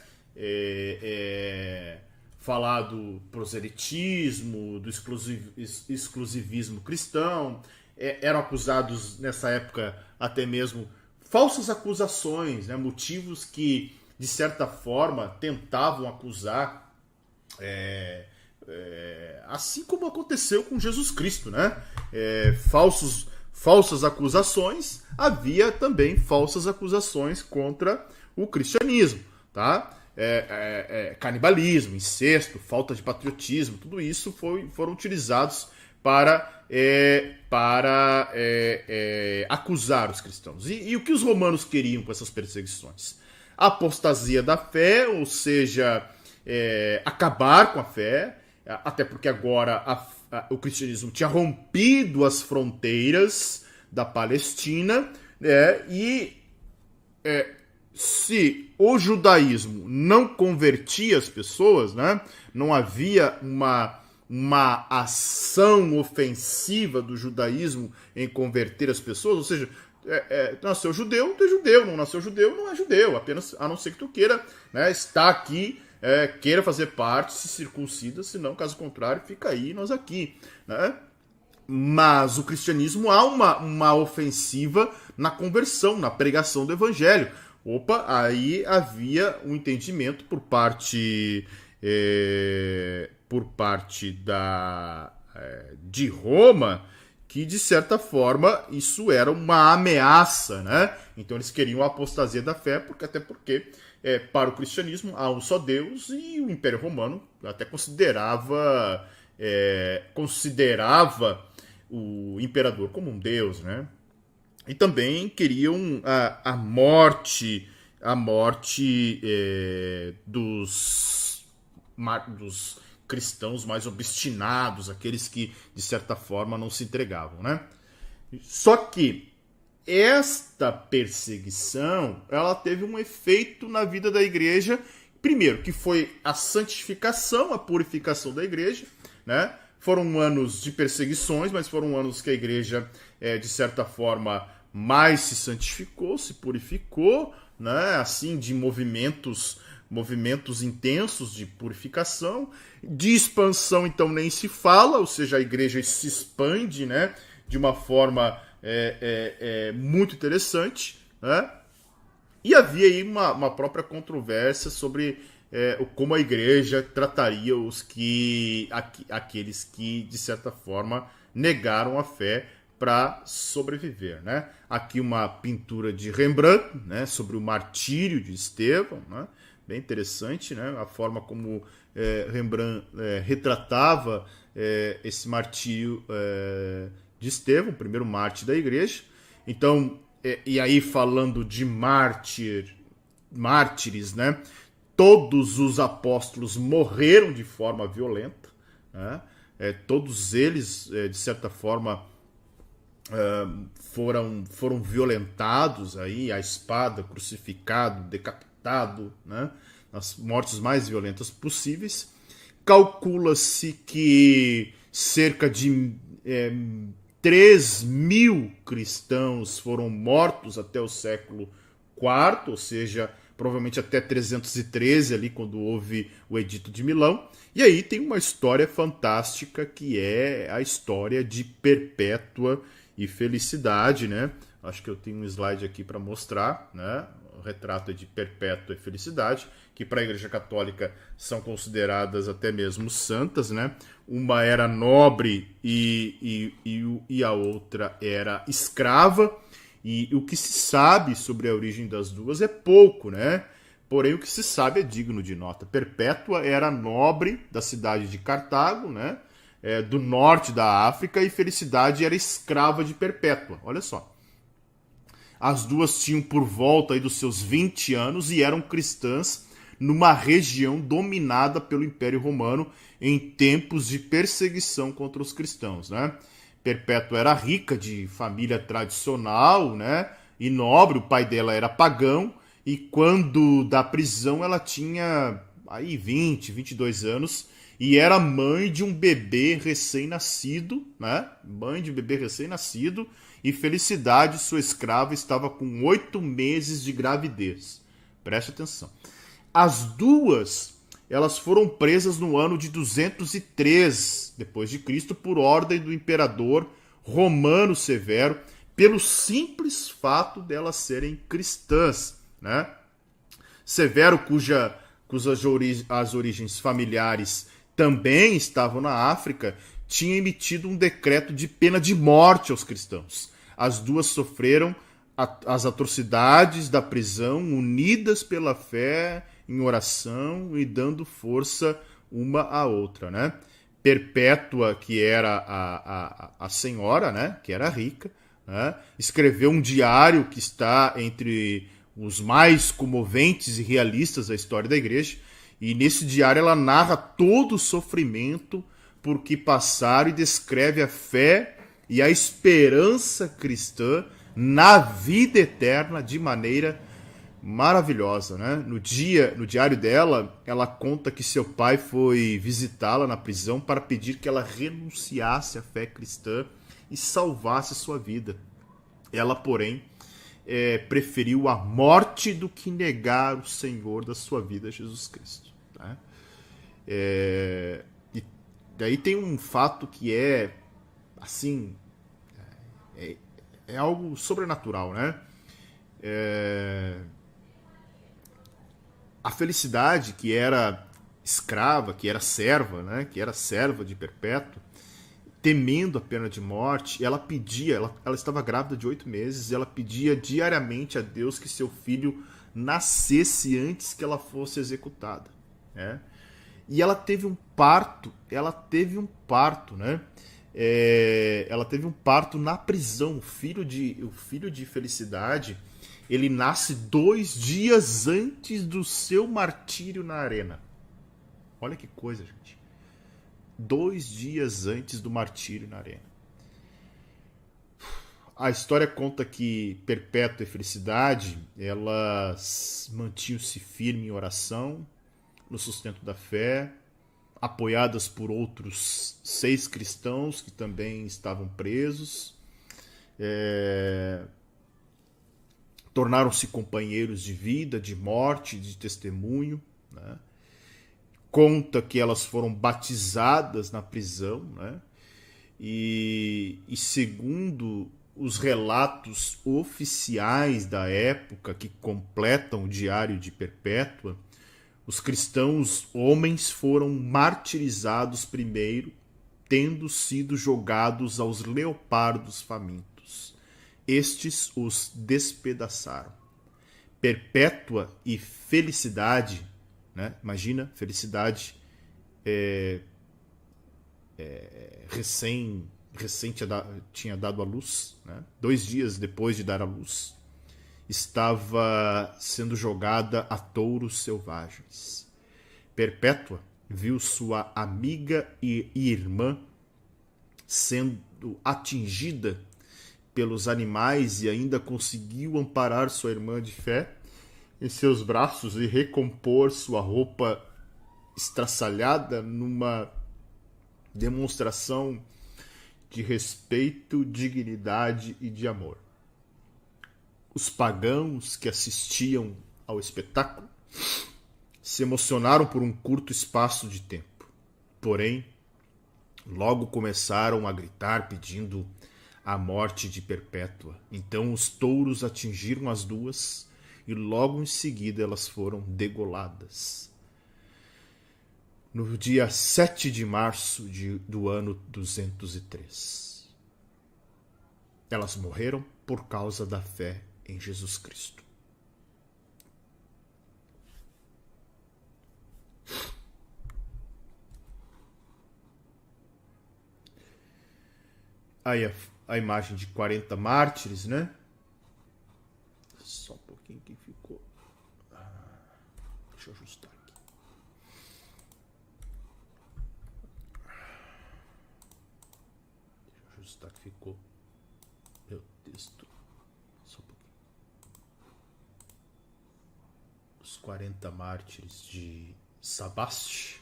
Falar do proselitismo, do exclusivismo cristão. Eram acusados nessa época até mesmo falsas acusações, né? Motivos que, de certa forma, tentavam acusar, assim como aconteceu com Jesus Cristo, né? Falsas acusações, havia também falsas acusações contra o cristianismo, tá? Canibalismo, incesto, falta de patriotismo, tudo isso foram utilizados para acusar os cristãos. E o que os romanos queriam com essas perseguições? A apostasia da fé, ou seja, acabar com a fé, até porque agora o cristianismo tinha rompido as fronteiras da Palestina, e se o judaísmo não convertia as pessoas, né, não havia uma ação ofensiva do judaísmo em converter as pessoas, ou seja, nasceu judeu, tu é judeu, não nasceu judeu, não é judeu, apenas a não ser que tu queira, né, estar aqui, queira fazer parte, se circuncida, senão, caso contrário, fica aí, nós aqui, né? Mas o cristianismo há uma ofensiva na conversão, na pregação do evangelho. Aí havia um entendimento por parte de Roma, que de certa forma isso era uma ameaça, né? Então eles queriam a apostasia da fé, até porque para o cristianismo há um só Deus, e o Império Romano até considerava o imperador como um deus, né? E também queriam a morte dos cristãos mais obstinados, aqueles que, de certa forma, não se entregavam, né? Só que esta perseguição, ela teve um efeito na vida da igreja, primeiro, que foi a santificação, a purificação da igreja, né? Foram anos de perseguições, mas foram anos que a igreja, de certa forma, mais se santificou, se purificou, né? Assim, de movimentos intensos de purificação. De expansão, então, nem se fala, ou seja, a igreja se expande, né? De uma forma muito interessante, né? E havia aí uma própria controvérsia sobre como a igreja trataria aqueles que, de certa forma, negaram a fé para sobreviver, né? Aqui uma pintura de Rembrandt, né, sobre o martírio de Estevão, né? Bem interessante, né? A forma como Rembrandt retratava esse martírio de Estevão, o primeiro mártir da igreja. Então, e aí falando de mártires, né? Todos os apóstolos morreram de forma violenta, né? Todos eles, de certa forma, foram violentados aí, a espada, crucificado, decapitado, né? As mortes mais violentas possíveis. Calcula-se que cerca de 3.000 cristãos foram mortos até o século IV, ou seja, provavelmente até 313, ali, quando houve o Edito de Milão. E aí tem uma história fantástica, que é a história de Perpétua e Felicidade, né? Acho que eu tenho um slide aqui para mostrar, né? O retrato de Perpétua e Felicidade, que para a Igreja Católica são consideradas até mesmo santas, né? Uma era nobre e a outra era escrava. E o que se sabe sobre a origem das duas é pouco, né? Porém, o que se sabe é digno de nota. Perpétua era nobre da cidade de Cartago, né? Do norte da África, e Felicidade era escrava de Perpétua. Olha só. As duas tinham por volta aí dos seus 20 anos e eram cristãs numa região dominada pelo Império Romano em tempos de perseguição contra os cristãos, né? Perpétua era rica, de família tradicional, né, e nobre. O pai dela era pagão, e quando da prisão ela tinha aí 22 anos, e era mãe de um bebê recém-nascido, né? Mãe de um bebê recém-nascido, e Felicidade, sua escrava, estava com 8 meses de gravidez. Preste atenção. As duas, elas foram presas no ano de 203 depois de Cristo por ordem do imperador Romano Severo, pelo simples fato delas serem cristãs, né? Severo, as origens familiares também estavam na África, tinha emitido um decreto de pena de morte aos cristãos. As duas sofreram as atrocidades da prisão, unidas pela fé, em oração e dando força uma à outra, né? Perpétua, que era a senhora, né, que era rica, né, escreveu um diário que está entre os mais comoventes e realistas da história da igreja, e nesse diário ela narra todo o sofrimento por que passaram e descreve a fé e a esperança cristã na vida eterna de maneira maravilhosa, né? No diário dela, ela conta que seu pai foi visitá-la na prisão para pedir que ela renunciasse à fé cristã e salvasse sua vida. Ela, porém, preferiu a morte do que negar o Senhor da sua vida, Jesus Cristo. Tá? E daí tem um fato que é, assim, é algo sobrenatural, né? A Felicidade, que era escrava, que era serva, né? Que era serva de Perpétua, temendo a pena de morte, ela pedia, ela estava grávida de 8 meses, e ela pedia diariamente a Deus que seu filho nascesse antes que ela fosse executada, né? E ela teve um parto, né? Ela teve um parto na prisão. O filho de Felicidade, ele nasce 2 dias antes do seu martírio na arena. Olha que coisa, gente. 2 dias antes do martírio na arena. A história conta que Perpétua e Felicidade, elas mantinham-se firmes em oração, no sustento da fé, apoiadas por outros 6 cristãos que também estavam presos. Tornaram-se companheiros de vida, de morte, de testemunho, né? Conta que elas foram batizadas na prisão, né? E segundo os relatos oficiais da época que completam o diário de Perpétua, os cristãos homens foram martirizados primeiro, tendo sido jogados aos leopardos famintos. Estes os despedaçaram. Perpétua e Felicidade, né? Imagina, Felicidade recém tinha dado à luz, né? 2 dias depois de dar à luz, estava sendo jogada a touros selvagens. Perpétua viu sua amiga e irmã sendo atingida pelos animais e ainda conseguiu amparar sua irmã de fé em seus braços e recompor sua roupa estraçalhada numa demonstração de respeito, dignidade e de amor. Os pagãos que assistiam ao espetáculo se emocionaram por um curto espaço de tempo. Porém, logo começaram a gritar pedindo a morte de Perpétua. Então os touros atingiram as duas e logo em seguida elas foram degoladas. No dia 7 de março do ano 203. Elas morreram por causa da fé em Jesus Cristo. Aí a imagem de 40 mártires, né? Só um pouquinho que ficou. Deixa eu ajustar aqui. Deixa eu ajustar que ficou meu texto. Só um pouquinho. Os 40 mártires de Sabaste.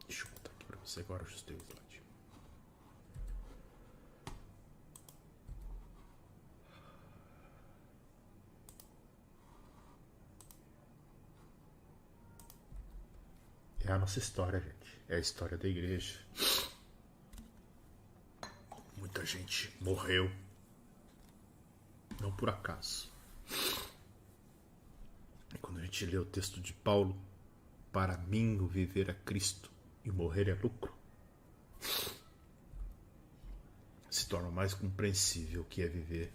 Deixa eu botar aqui para você agora, ajustei o slide. É a nossa história, gente. É a história da igreja. Muita gente morreu. Não por acaso. E quando a gente lê o texto de Paulo, para mim o viver é Cristo e morrer é lucro, se torna mais compreensível o que é viver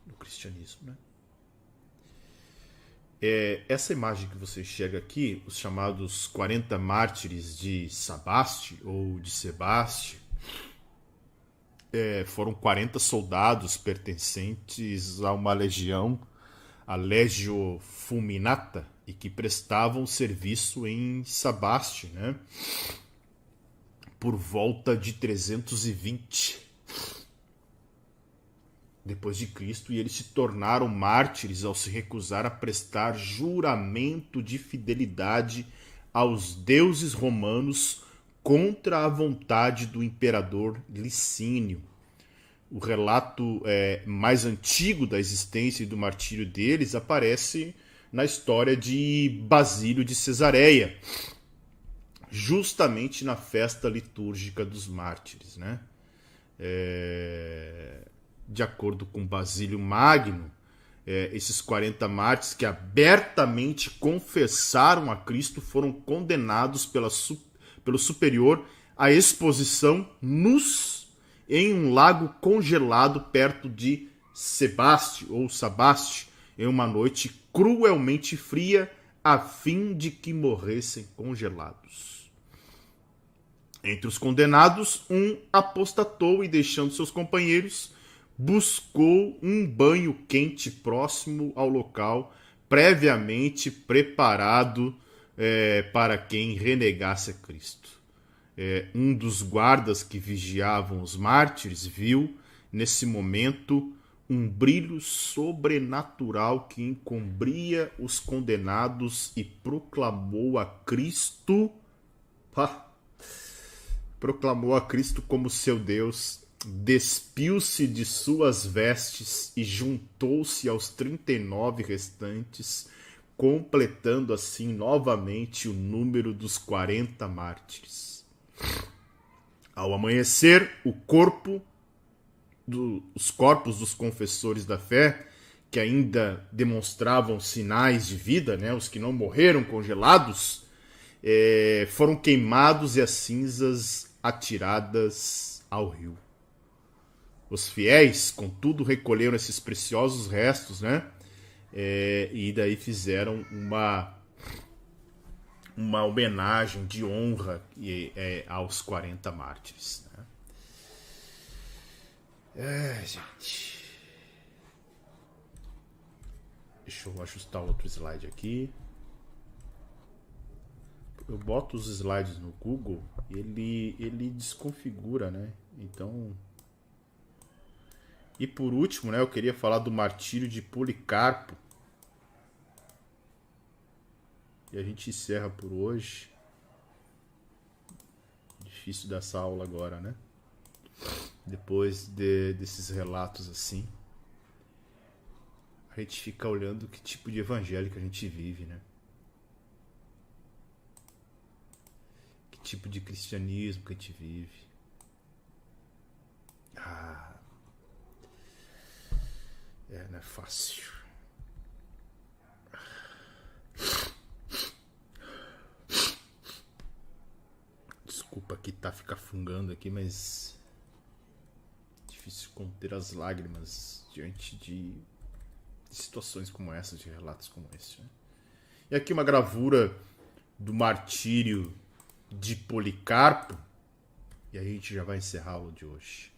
no cristianismo, né? Essa imagem que você enxerga aqui, os chamados 40 mártires de Sabaste ou de Sebaste, foram 40 soldados pertencentes a uma legião, a Legio Fulminata, e que prestavam serviço em Sebaste, né? Por volta de 320 depois de Cristo, e eles se tornaram mártires ao se recusar a prestar juramento de fidelidade aos deuses romanos contra a vontade do imperador Licínio. O relato mais antigo da existência e do martírio deles aparece na história de Basílio de Cesareia, justamente na festa litúrgica dos mártires, né? De acordo com Basílio Magno, esses 40 mártires que abertamente confessaram a Cristo foram condenados pelo superior à exposição nus em um lago congelado perto de Sebaste, ou Sabaste, em uma noite cruelmente fria, a fim de que morressem congelados. Entre os condenados, um apostatou e, deixando seus companheiros, buscou um banho quente próximo ao local, previamente preparado para quem renegasse a Cristo. Um dos guardas que vigiavam os mártires viu, nesse momento, um brilho sobrenatural que encobria os condenados e proclamou a Cristo como seu Deus. Despiu-se de suas vestes e juntou-se aos 39 restantes, completando assim novamente o número dos 40 mártires. Ao amanhecer, os corpos dos confessores da fé, que ainda demonstravam sinais de vida, né, os que não morreram congelados, foram queimados e as cinzas atiradas ao rio. Os fiéis, contudo, recolheram esses preciosos restos, né? E daí fizeram uma homenagem de honra aos 40 mártires. Né? Gente. Deixa eu ajustar outro slide aqui. Eu boto os slides no Google, ele desconfigura, né? Então... E por último, né, eu queria falar do martírio de Policarpo. E a gente encerra por hoje. Difícil dessa aula agora, né? Depois desses relatos assim. A gente fica olhando que tipo de evangelho que a gente vive, né? Que tipo de cristianismo que a gente vive. Não é fácil. Desculpa que fica fungando aqui, mas difícil conter as lágrimas diante de situações como essa, de relatos como esse. Né? E aqui uma gravura do martírio de Policarpo, e aí a gente já vai encerrar a aula de hoje.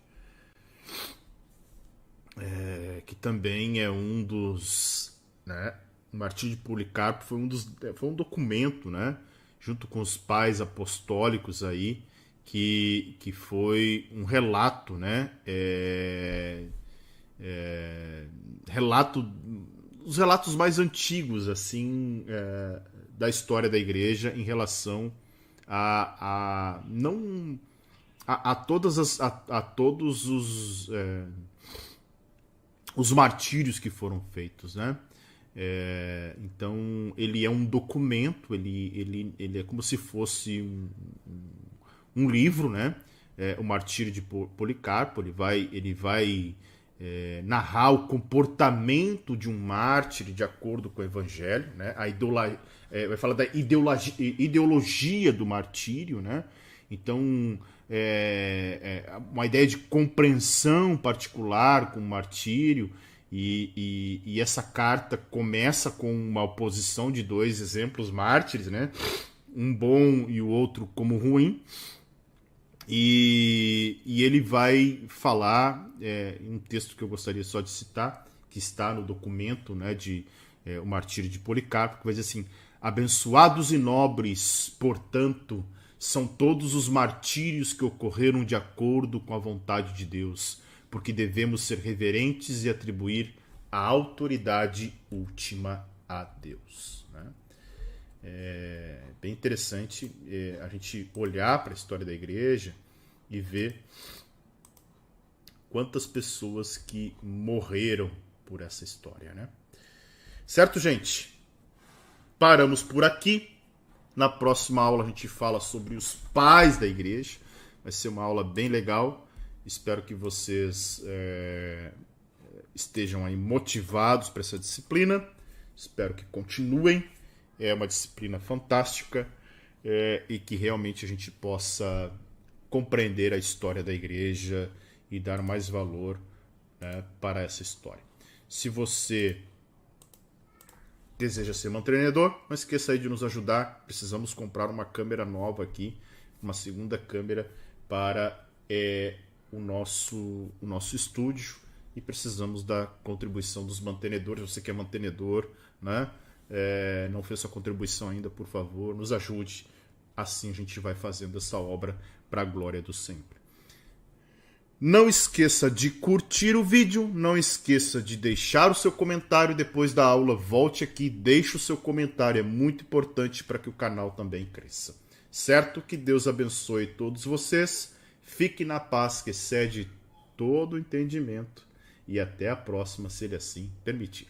Que também é um dos... Né? O martírio de Policarpo foi um documento, né? Junto com os pais apostólicos aí, que foi um relato, né? Os relatos mais antigos assim da história da igreja em relação a todos os martírios que foram feitos, né? Então ele é um documento, ele é como se fosse um livro, né? O martírio de Policarpo, ele vai narrar o comportamento de um mártir de acordo com o evangelho, né? Vai falar da ideologia do martírio, né? Então uma ideia de compreensão particular com o martírio, e essa carta começa com uma oposição de dois exemplos mártires, né? Um bom e o outro como ruim. E ele vai falar em um texto que eu gostaria só de citar, que está no documento, né, o Martírio de Policarpo, que vai dizer assim: abençoados e nobres, portanto, são todos os martírios que ocorreram de acordo com a vontade de Deus, porque devemos ser reverentes e atribuir a autoridade última a Deus. Né? É bem interessante a gente olhar para a história da igreja e ver quantas pessoas que morreram por essa história, né? Certo, gente? Paramos por aqui. Na próxima aula a gente fala sobre os pais da igreja. Vai ser uma aula bem legal. Espero que vocês estejam aí motivados para essa disciplina. Espero que continuem. É uma disciplina fantástica e que realmente a gente possa compreender a história da igreja e dar mais valor, né, para essa história. Se você deseja ser mantenedor, não esqueça aí de nos ajudar. Precisamos comprar uma câmera nova aqui, uma segunda câmera para o nosso estúdio, e precisamos da contribuição dos mantenedores. Você que é mantenedor, né? Não fez sua contribuição ainda, por favor, nos ajude. Assim a gente vai fazendo essa obra para a glória do Senhor. Não esqueça de curtir o vídeo, não esqueça de deixar o seu comentário depois da aula. Volte aqui, deixe o seu comentário, é muito importante para que o canal também cresça. Certo? Que Deus abençoe todos vocês, fique na paz que excede todo o entendimento, e até a próxima, se Ele assim permitir.